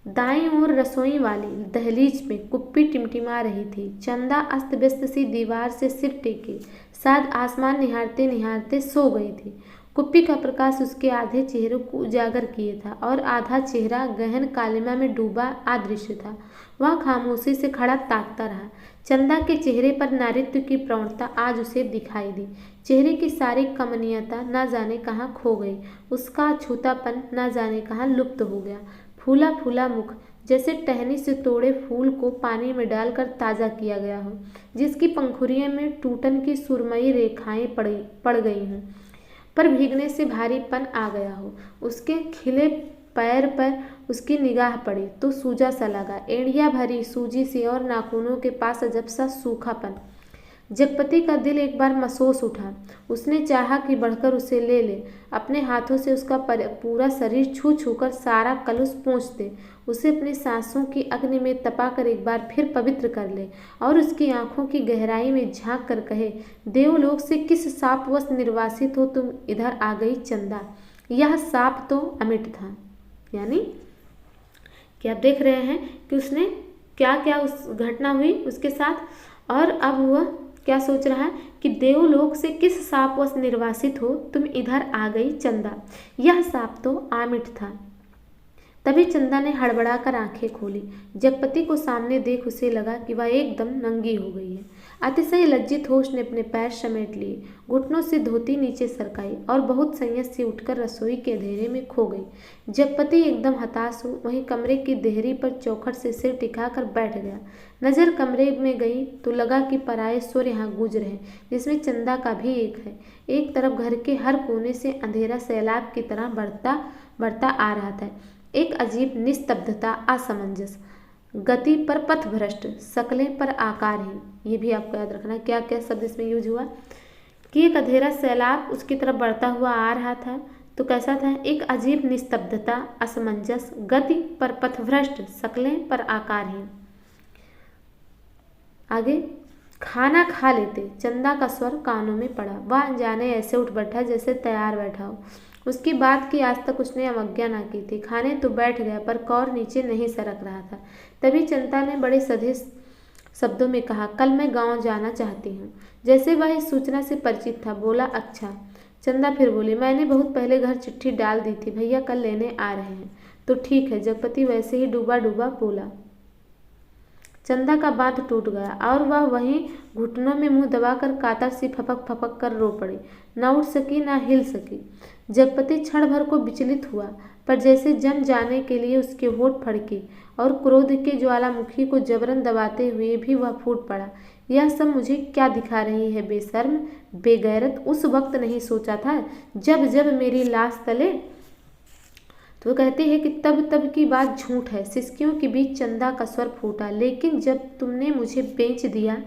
दाईं ओर रसोई वाली दहलीज में कुप्पी टिमटिमा रही थी। चंदा अस्त व्यस्त सी दीवार से सिर टेके शायद आसमान निहारते निहारते सो गई थी। कुप्पी का प्रकाश उसके आधे चेहरे को उजागर किए था और आधा चेहरा गहन कालिमा में डूबा अदृश्य था। वह खामोशी से खड़ा ताकता रहा। चंदा के चेहरे पर नारित्व की प्रवणता आज उसे दिखाई दी। चेहरे की सारी कमनीयता ना जाने कहाँ खो गई, उसका अछूतापन ना जाने कहाँ लुप्त हो गया। फूला फूला मुख, जैसे टहनी से तोड़े फूल को पानी में डालकर ताज़ा किया गया हो, जिसकी पंखुड़ियों में टूटन की सुरमई रेखाएं पड़ गई हों, पर भीगने से भारीपन आ गया हो। उसके खिले पैर पर उसकी निगाह पड़ी तो सूजा सा लगा, एड़ियाँ भरी सूजी सी और नाखूनों के पास अजब सा सूखापन। जगपति का दिल एक बार मसोस उठा। उसने चाहा कि बढ़कर उसे ले ले, अपने हाथों से उसका पूरा शरीर छू छू कर सारा कलुष पोंछ दे, उसे अपनी सांसों की अग्नि में तपाकर एक बार फिर पवित्र कर ले और उसकी आंखों की गहराई में झांक कर कहे, देवलोक से किस शापवश निर्वासित हो तुम इधर आ गई चंदा। यह शाप तो अमिट था। यानी कि आप देख रहे हैं कि उसने क्या क्या उस घटना हुई उसके साथ, और अब वह क्या सोच रहा है कि देवलोक से किस शापवश निर्वासित हो तुम इधर आ गई चंदा। यह शाप तो आमिट था। तभी चंदा ने हड़बड़ाकर आंखें खोली। जगपति को सामने देख उसे लगा कि वह एकदम नंगी हो गई है। अतिशय लज्जित हो उसने अपने पैर समेट लिए, घुटनों से धोती नीचे सरकाई और बहुत संयत से उठकर रसोई के अंधेरे में खो गई। जगपति एकदम हताश हो वहीं कमरे की देहरी पर चौखट से सिर टिकाकर बैठ गया। नजर कमरे में गई तो लगा कि पराये स्वर यहाँ गूंज रहे, जिसमें चंदा का भी एक है। एक तरफ घर के हर कोने से अंधेरा सैलाब की तरह बढ़ता आ रहा था। एक अजीब निस्तब्धता, असमंजस, गति पर पथभ्रष्ट, शक्लें पर आकारहीन। ये भी आपको याद रखना क्या क्या शब्द इसमें यूज हुआ कि एक अंधेरा सैलाब उसकी तरफ बढ़ता हुआ आ रहा था। तो कैसा था? एक अजीब निस्तब्धता, असमंजस, गति पर पथभ्रष्ट, शक्लें पर आकारहीन। आगे, खाना खा लेते। चंदा का स्वर कानों में पड़ा। वह अनजाने ऐसे उठ बैठा जैसे तैयार बैठा हो। उसकी बात की आज तक उसने अवज्ञा न की थी। खाने तो बैठ गया पर कौर नीचे नहीं सरक रहा था। तभी चंदा ने बड़े सधे शब्दों में कहा, कल मैं गांव जाना चाहती हूँ। जैसे वह इस सूचना से परिचित था। बोला, अच्छा। चंदा फिर बोली, मैंने बहुत पहले घर चिट्ठी डाल दी थी, भैया कल लेने आ रहे हैं। तो ठीक है। जगपति वैसे ही डूबा डूबा बोला। चंदा का बांध टूट गया और वह वहीं घुटनों में मुंह दबाकर कातर सी फपक फपक कर रो पड़ी। न उठ सकी न हिल सकी। जगपति क्षण भर को विचलित हुआ, पर जैसे जम जाने के लिए उसके होठ फड़के और क्रोध के ज्वालामुखी को जबरन दबाते हुए भी वह फूट पड़ा। यह सब मुझे क्या दिखा रही है बेशर्म, बेगैरत। उस वक्त नहीं सोचा था जब जब मेरी लाश तले। तो कहते हैं कि तब तब की बात झूठ है। सिसकियों के बीच चंदा का स्वर फूटा, लेकिन जब तुमने मुझे बेच दिया।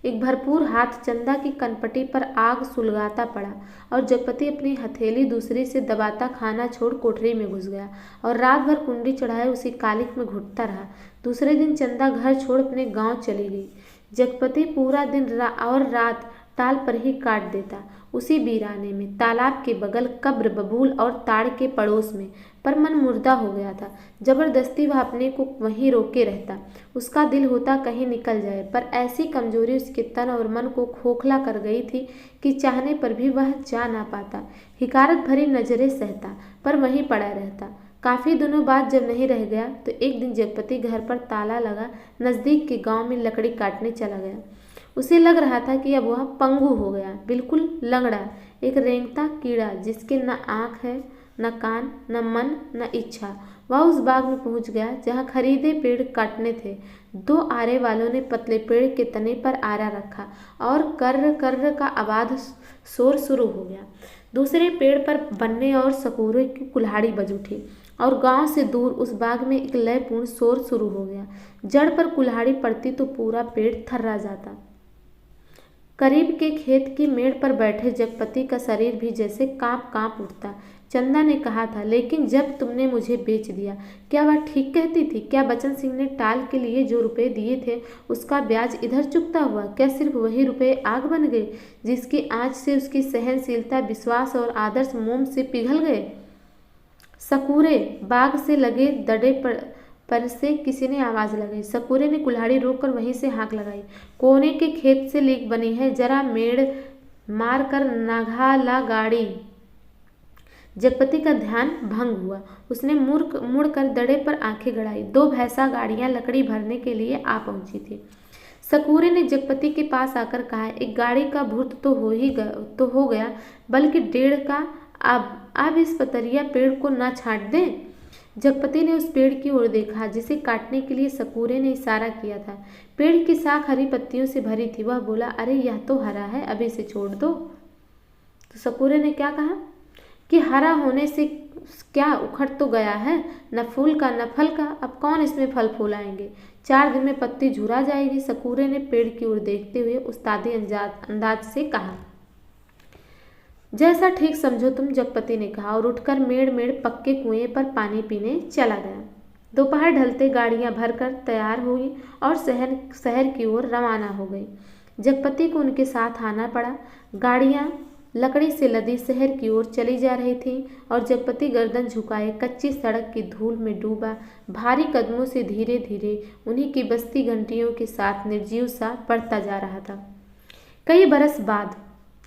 एक भरपूर हाथ चंदा की कनपटी पर आग सुलगाता पड़ा और जगपति अपनी हथेली दूसरी से दबाता खाना छोड़ कोठरी में घुस गया और रात भर कुंडी चढ़ाए उसी कालिक में घुटता रहा। दूसरे दिन चंदा घर छोड़ अपने गांव चली गई। जगपति पूरा दिन और रात टाल पर ही काट देता, उसी वीराने में, तालाब के बगल, कब्र, बबूल और ताड़ के पड़ोस में। पर मन मुर्दा हो गया था। जबरदस्ती वह अपने को वहीं रोके रहता। उसका दिल होता कहीं निकल जाए, पर ऐसी कमजोरी उसके तन और मन को खोखला कर गई थी कि चाहने पर भी वह जा ना पाता। हिकारत भरी नजरें सहता, पर वहीं पड़ा रहता। काफी दिनों बाद जब नहीं रह गया तो एक दिन जगपति घर पर ताला लगा नजदीक के गांव में लकड़ी काटने चला गया। उसे लग रहा था कि अब वह पंगु हो गया, बिल्कुल लंगड़ा, एक रेंगता कीड़ा जिसके न आँख है, न कान, न मन, न इच्छा। वह उस बाग में पहुंच गया जहां खरीदे पेड़ काटने थे। दो आरे वालों ने पतले पेड़ के तने पर आरा रखा और कर्र कर्र का आवाज शोर शुरू हो गया। दूसरे पेड़ पर बन्ने और सकोरे की कुल्हाड़ी बज उठी और गांव से दूर उस बाग में एक लयपूर्ण शोर शुरू हो गया। जड़ पर कुल्हाड़ी पड़ती तो पूरा पेड़ थर्रा जाता। करीब के खेत की मेड़ पर बैठे जगपति का शरीर भी जैसे कांप कांप उठता। चंदा ने कहा था, लेकिन जब तुमने मुझे बेच दिया, क्या वह ठीक कहती थी? क्या बचन सिंह ने टाल के लिए जो रुपए दिए थे उसका ब्याज इधर चुकता हुआ? क्या सिर्फ वही रुपए आग बन गए जिसकी आंच से उसकी सहनशीलता, विश्वास और आदर्श मोम से पिघल गए? सकूरे, बाग से लगे दड़े पर से किसी ने आवाज लगाई। सकूरे ने कुल्हाड़ी रोककर वहीं से हाँक लगाई। कोने के खेत से लीक बनी है, जरा मेड़ मार कर नाघा ला गाड़ी। जगपति का ध्यान भंग हुआ। उसने मुड़कर दड़े पर आंखें गड़ाई। दो भैंसा गाड़ियां लकड़ी भरने के लिए आ पहुंची थी। सकूरे ने जगपति के पास आकर कहा, एक गाड़ी का भुर्त तो हो गया, बल्कि 1.5 का। अब इस पतरिया पेड़ को ना छाट दें। जगपति ने उस पेड़ की ओर देखा जिसे काटने के लिए सकूरे ने इशारा किया था। पेड़ की शाख हरी पत्तियों से भरी थी। वह बोला, अरे यह तो हरा है, अभी इसे छोड़ दो। तो सकूरे ने क्या कहा कि हरा होने से क्या उखड़ तो गया है, न फूल का न फल का, अब कौन इसमें फल फूल आएंगे, 4 दिन में पत्ती झुरा जाएगी। सकूरे ने पेड़ की ओर देखते हुए उस्तादी अंदाज से कहा, जैसा ठीक समझो तुम, जगपति ने कहा और उठकर मेड़ पक्के कुएं पर पानी पीने चला गया। दोपहर ढलते गाड़ियां भरकर तैयार हुई और शहर की ओर रवाना हो गई। जगपति को उनके साथ आना पड़ा। गाड़ियां लकड़ी से लदी शहर की ओर चली जा रही थी और जगपति गर्दन झुकाए कच्ची सड़क की धूल में डूबा भारी कदमों से धीरे धीरे उन्हीं की बजती घंटियों के साथ निर्जीव सा बढ़ता जा रहा था। कई बरस बाद,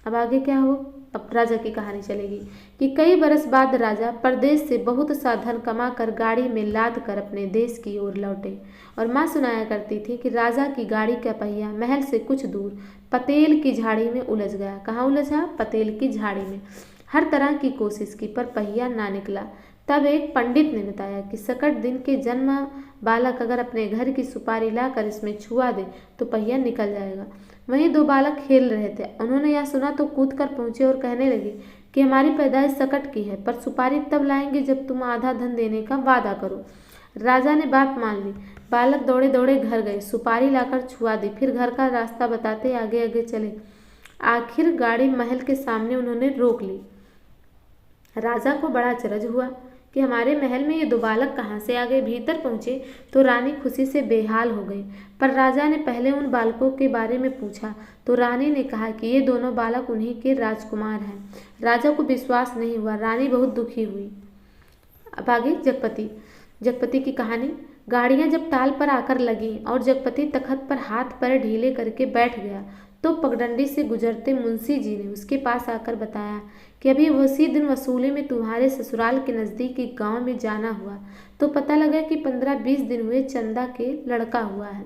अब आगे क्या हो, अब राजा की कहानी चलेगी कि कई बरस बाद राजा परदेश से बहुत सा धन कमा कर गाड़ी में लाद कर अपने देश की ओर लौटे। और माँ सुनाया करती थी कि राजा की गाड़ी का पहिया महल से कुछ दूर पतेल की झाड़ी में उलझ गया। कहाँ उलझा? पतेल की झाड़ी में। हर तरह की कोशिश की पर पहिया ना निकला। तब एक पंडित ने बताया कि सकट दिन के जन्म बालक अगर अपने घर की सुपारी लाकर इसमें छुआ दे तो पहिया निकल जाएगा। वहीं 2 बालक खेल रहे थे। उन्होंने यह सुना तो कूद कर पहुंचे और कहने लगे कि हमारी पैदाइश सकट की है, पर सुपारी तब लाएंगे जब तुम आधा धन देने का वादा करो। राजा ने बात मान ली। बालक दौड़े दौड़े घर गए, सुपारी लाकर छुआ दी, फिर घर का रास्ता बताते आगे आगे चले। आखिर गाड़ी महल के सामने उन्होंने रोक ली। राजा को बड़ा अचरज हुआ कि हमारे महल में ये 2 बालक कहाँ से आ गए। भीतर पहुंचे तो रानी खुशी से बेहाल हो गई। पर राजा ने पहले उन बालकों के बारे में पूछा तो रानी ने कहा कि ये दोनों बालक उन्हीं के राजकुमार हैं। राजा को विश्वास नहीं हुआ। रानी बहुत दुखी हुई। अब आगे जगपति की कहानी। गाड़ियां जब ताल पर आकर लगी और जगपति तखत पर हाथ पैर ढीले करके बैठ गया तो पगडंडी से गुजरते मुंशी जी ने उसके पास आकर बताया कि अभी उसी दिन वसूली में तुम्हारे ससुराल के नज़दीक एक गांव में जाना हुआ तो पता लगा कि 15-20 दिन हुए चंदा के लड़का हुआ है।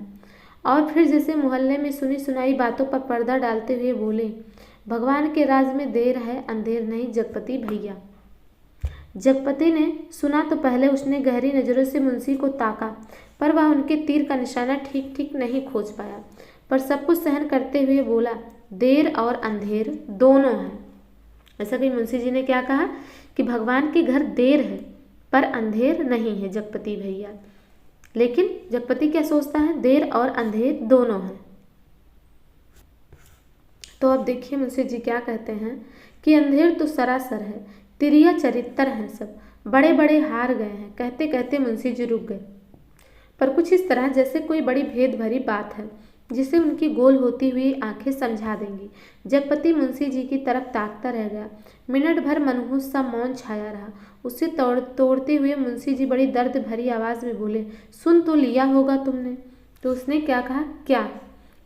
और फिर जैसे मोहल्ले में सुनी सुनाई बातों पर पर्दा डालते हुए बोले, भगवान के राज में देर है अंधेर नहीं जगपति भैया। जगपति ने सुना तो पहले उसने गहरी नज़रों से मुंशी को ताका, पर वह उनके तीर का निशाना ठीक ठीक नहीं खोज पाया। पर सब कुछ सहन करते हुए बोला, देर और अंधेर दोनों हैं। ऐसा कि मुंशी जी ने क्या कहा कि भगवान के घर देर है पर अंधेर नहीं है जगपति भैया। लेकिन जगपति क्या सोचता है? देर और अंधेर दोनों हैं। तो अब देखिए मुंशी जी क्या कहते हैं कि अंधेर तो सरासर है, तिरिया चरित्र हैं सब, बड़े बड़े हार गए हैं। कहते कहते मुंशी जी रुक गए, पर कुछ इस तरह जैसे कोई बड़ी भेद भरी बात है जिसे उनकी गोल होती हुई आंखें समझा देंगी। जगपति मुंशी जी की तरफ ताकता रह गया। मिनट भर मनहूस सा मौन छाया रहा। उसे तोड़ते हुए मुंशी जी बड़ी दर्द भरी आवाज़ में बोले, सुन तो लिया होगा तुमने। तो उसने क्या कहा? क्या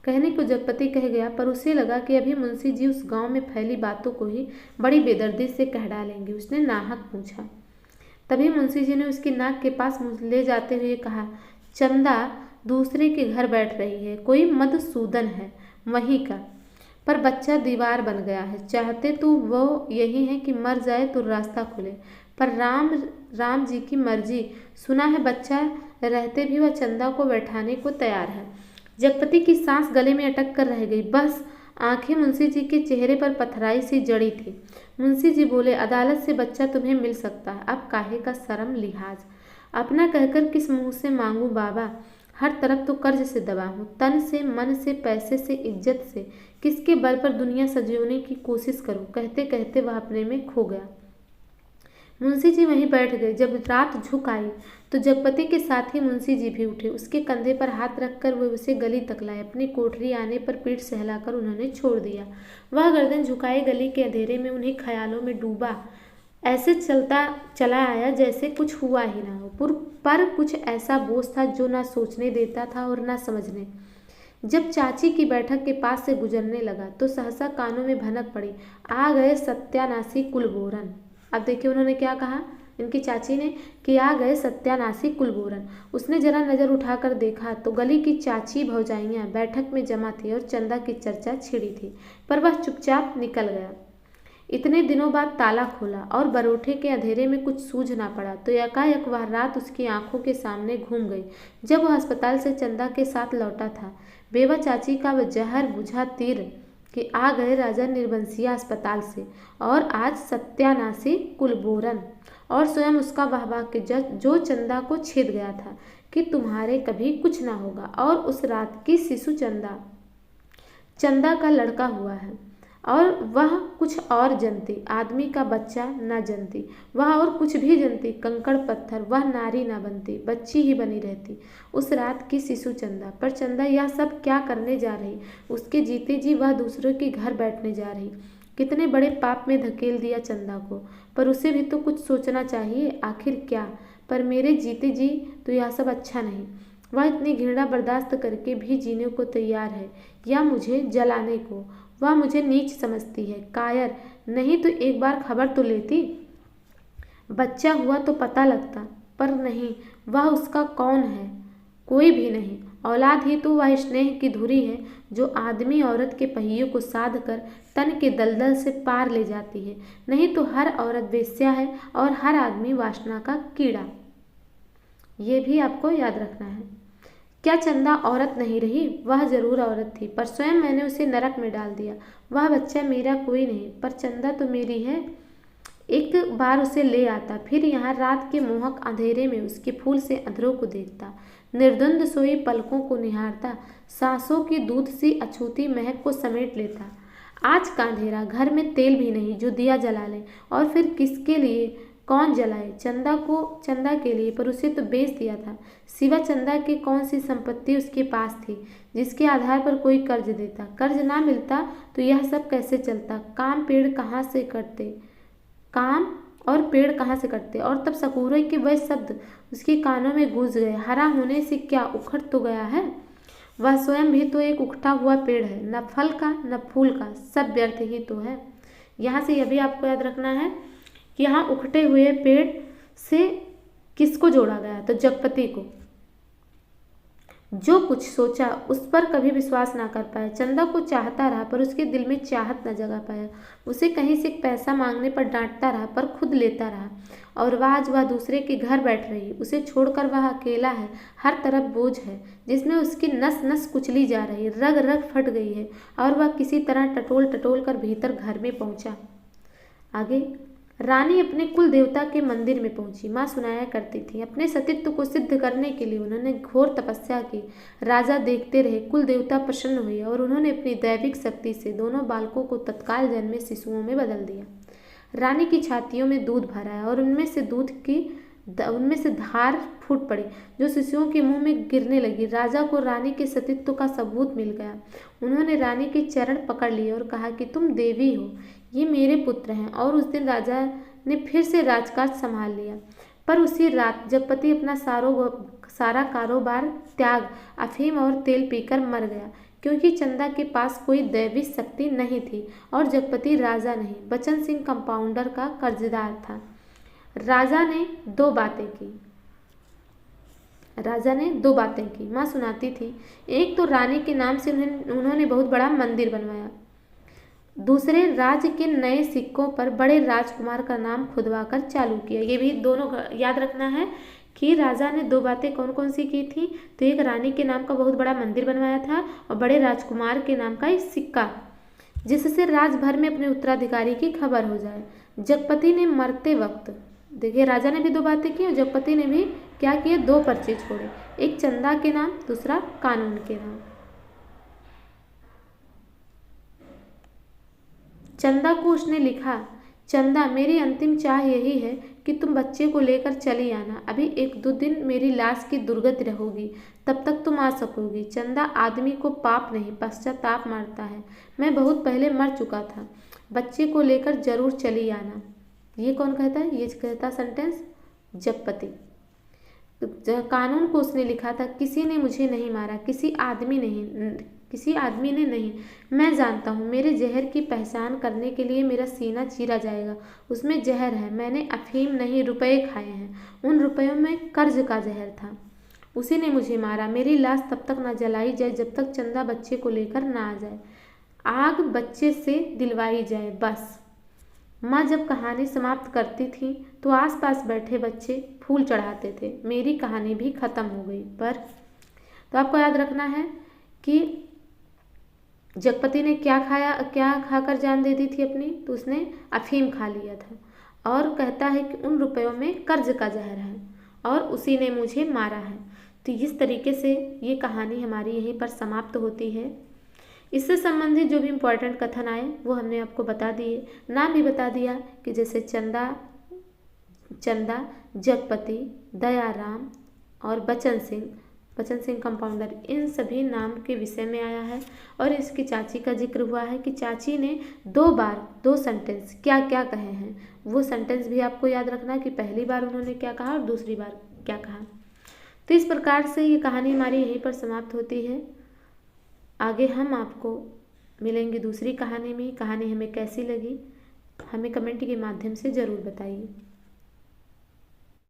कहने को जगपति कह गया, पर उसे लगा कि अभी मुंशी जी उस गांव में फैली बातों को ही बड़ी बेदर्दी से कह डालेंगे। उसने नाहक पूछा। तभी मुंशी जी ने उसकी नाक के पास ले जाते हुए कहा, चंदा दूसरे के घर बैठ रही है, कोई मधुसूदन है वहीं का, पर बच्चा दीवार बन गया है। चाहते तो वो यही है कि मर जाए तो रास्ता खुले, पर राम जी की मर्जी। सुना है बच्चा रहते भी वह चंदा को बैठाने को तैयार है। जगपति की सांस गले में अटक कर रह गई। बस आंखें मुंशी जी के चेहरे पर पथराई सी जड़ी थी। मुंशी जी बोले, अदालत से बच्चा तुम्हें मिल सकता है, अब काहे का शर्म लिहाज। अपना कहकर किस मुंह से मांगू बाबा, हर तरफ तो कर्ज से दबा हूँ, तन से मन से पैसे से इज्जत से, किसके बल पर दुनिया सजोने की कोशिश करूँ। कहते कहते वह अपने में खो गया। मुंशी जी वहीं बैठ गए। जब रात झुक आई तो जगपति के साथ ही मुंशी जी भी उठे। उसके कंधे पर हाथ रखकर वे उसे गली तक लाए। अपनी कोठरी आने पर पीठ सहलाकर उन्होंने छोड़ दिया। वह गर्दन झुकाए गली के अंधेरे में उन्हीं ख्यालों में डूबा ऐसे चला आया जैसे कुछ हुआ ही ना हो। पर कुछ ऐसा बोझ था जो ना सोचने देता था और ना समझने। जब चाची की बैठक के पास से गुजरने लगा तो सहसा कानों में भनक पड़ी, आ गए सत्यानाशी कुलबोरन। अब देखिए उन्होंने क्या कहा इनकी चाची ने कि आ गए सत्यानाशी कुलबोरन। उसने जरा नज़र उठाकर देखा तो गली की चाची भौजाइयाँ बैठक में जमा थी और चंदा की चर्चा छिड़ी थी, पर वह चुपचाप निकल गया। इतने दिनों बाद ताला खोला और बरोठे के अंधेरे में कुछ सूझ ना पड़ा तो एकाएक वह रात उसकी आंखों के सामने घूम गई जब वह अस्पताल से चंदा के साथ लौटा था। बेवा चाची का वह जहर बुझा तीर कि आ गए राजा निर्बंसिया अस्पताल से और आज सत्यानाशी कुलबोरन और स्वयं उसका वाह के जो चंदा को छेद गया था कि तुम्हारे कभी कुछ ना होगा। और उस रात की शिशु चंदा का लड़का हुआ है और वह कुछ और जनती, आदमी का बच्चा न जनती, वह और कुछ भी जनती, कंकड़ पत्थर, वह नारी न बनती, बच्ची ही बनी रहती। उस रात की शिशु चंदा, पर चंदा यह सब क्या करने जा रही? उसके जीते जी वह दूसरों के घर बैठने जा रही। कितने बड़े पाप में धकेल दिया चंदा को, पर उसे भी तो कुछ सोचना चाहिए। आखिर क्या? पर मेरे जीते जी तो यह सब अच्छा नहीं। वह इतनी घृणा बर्दाश्त करके भी जीने को तैयार है या मुझे जलाने को। वह मुझे नीच समझती है, कायर। नहीं तो एक बार खबर तो लेती, बच्चा हुआ तो पता लगता। पर नहीं, वह उसका कौन है? कोई भी नहीं। औलाद ही तो वह स्नेह की धुरी है जो आदमी औरत के पहियों को साध कर तन के दलदल से पार ले जाती है। नहीं तो हर औरत वेश्या है और हर आदमी वासना का कीड़ा। ये भी आपको याद रखना है। क्या चंदा औरत नहीं रही? वह जरूर औरत थी, पर स्वयं मैंने उसे नरक में डाल दिया। वह बच्चा मेरा कोई नहीं, पर चंदा तो मेरी है। एक बार उसे ले आता, फिर यहाँ रात के मोहक अंधेरे में उसके फूल से अंधेरों को देखता, निर्द्वंद सोई पलकों को निहारता, सांसों की दूध सी अछूती महक को समेट लेता। आज का अंधेरा, घर में तेल भी नहीं जो दिया जला ले, और फिर किसके लिए? कौन जलाए? चंदा के लिए, पर उसे तो बेच दिया था। सिवा चंदा के कौन सी संपत्ति उसके पास थी जिसके आधार पर कोई कर्ज देता? कर्ज ना मिलता तो यह सब कैसे चलता? काम और पेड़ कहाँ से कटते? और तब सकूरे के वह शब्द उसके कानों में गूंज गए, हरा होने से क्या उखड़ तो गया है? वह स्वयं भी तो एक उखड़ा हुआ पेड़ है, न फल का न फूल का, सब व्यर्थ ही तो है। यहाँ से यह भी आपको याद रखना है कि यहाँ उखड़े हुए पेड़ से किसको जोड़ा गया? तो जगपति को। जो कुछ सोचा उस पर कभी विश्वास ना कर पाया। चंदा को चाहता रहा पर उसके दिल में चाहत न जगा पाया। उसे कहीं से पैसा मांगने पर डांटता रहा पर खुद लेता रहा। और आज वह दूसरे के घर बैठ रही, उसे छोड़कर वह अकेला है, हर तरफ बोझ है जिसमें उसकी नस नस कुचली जा रही, रग रग फट गई है, और वह किसी तरह टटोल टटोल कर भीतर घर में पहुंचा। आगे रानी अपने कुल देवता के मंदिर में पहुंची। माँ सुनाया करती थी, अपने सतीत्व को सिद्ध करने के लिए उन्होंने घोर तपस्या की। राजा देखते रहे, कुल देवता प्रसन्न हुए और उन्होंने अपनी दैविक शक्ति से दोनों बालकों को तत्काल जन्मे शिशुओं में बदल दिया। रानी की छातियों में दूध भरा और उनमें से धार फूट पड़ी जो शिशुओं के मुंह में गिरने लगी। राजा को रानी के सतीत्व का सबूत मिल गया। उन्होंने रानी के चरण पकड़ लिए और कहा कि तुम देवी हो, ये मेरे पुत्र हैं। और उस दिन राजा ने फिर से राजकाज संभाल लिया। पर उसी रात जगपति अपना सारा कारोबार त्याग अफीम और तेल पीकर मर गया, क्योंकि चंदा के पास कोई दैवी शक्ति नहीं थी और जगपति राजा नहीं, बचन सिंह कंपाउंडर का कर्जदार था। राजा ने दो बातें की। माँ सुनाती थी, एक तो रानी के नाम से उन्होंने बहुत बड़ा मंदिर बनवाया। दूसरे, राज्य के नए सिक्कों पर बड़े राजकुमार का नाम खुदवाकर चालू किया। ये भी दोनों याद रखना है कि राजा ने दो बातें कौन कौन सी की थी। तो एक, रानी के नाम का बहुत बड़ा मंदिर बनवाया था, और बड़े राजकुमार के नाम का एक सिक्का, जिससे राजभर में अपने उत्तराधिकारी की खबर हो जाए। जगपति ने मरते वक्त, देखिए राजा ने भी दो बातें की और जगपति ने भी क्या किए, दो पर्चे छोड़े, एक चंदा के नाम, दूसरा कानून के नाम। चंदा को उसने लिखा, चंदा, मेरी अंतिम चाह यही है कि तुम बच्चे को लेकर चली आना। अभी एक दो दिन मेरी लाश की दुर्गति रहोगी, तब तक तुम आ सकोगी। चंदा, आदमी को पाप नहीं पश्चाताप मारता है। मैं बहुत पहले मर चुका था। बच्चे को लेकर जरूर चली आना। ये कौन कहता है? ये कहता सेंटेंस जगपति। कानून को उसने लिखा था, किसी ने मुझे नहीं मारा, किसी आदमी ने नहीं। मैं जानता हूँ मेरे जहर की पहचान करने के लिए मेरा सीना चीरा जाएगा। उसमें जहर है। मैंने अफीम नहीं, रुपए खाए हैं। उन रुपयों में कर्ज का जहर था। उसी ने मुझे मारा। मेरी लाश तब तक न जलाई जाए जब तक चंदा बच्चे को लेकर ना आ जाए। आग बच्चे से दिलवाई जाए, बस। माँ जब कहानी समाप्त करती थी तो आसपास बैठे बच्चे फूल चढ़ाते थे। मेरी कहानी भी ख़त्म हो गई। पर तो आपको याद रखना है कि जगपति ने क्या खाकर जान दे दी थी अपनी, तो उसने अफीम खा लिया था और कहता है कि उन रुपयों में कर्ज का जहर है और उसी ने मुझे मारा है। तो इस तरीके से ये कहानी हमारी यहीं पर समाप्त होती है। इससे संबंधित जो भी इम्पोर्टेंट कथन आए वो हमने आपको बता दिए, नाम भी बता दिया कि जैसे चंदा, जगपति, दयाराम और बचन सिंह कंपाउंडर, इन सभी नाम के विषय में आया है। और इसकी चाची का जिक्र हुआ है कि चाची ने 2 बार 2 सेंटेंस क्या क्या कहे हैं। वो सेंटेंस भी आपको याद रखना कि पहली बार उन्होंने क्या कहा और दूसरी बार क्या कहा। तो इस प्रकार से ये कहानी हमारी यहीं पर समाप्त होती है। आगे हम आपको मिलेंगे दूसरी कहानी में। कहानी हमें कैसी लगी हमें कमेंट के माध्यम से ज़रूर बताइए।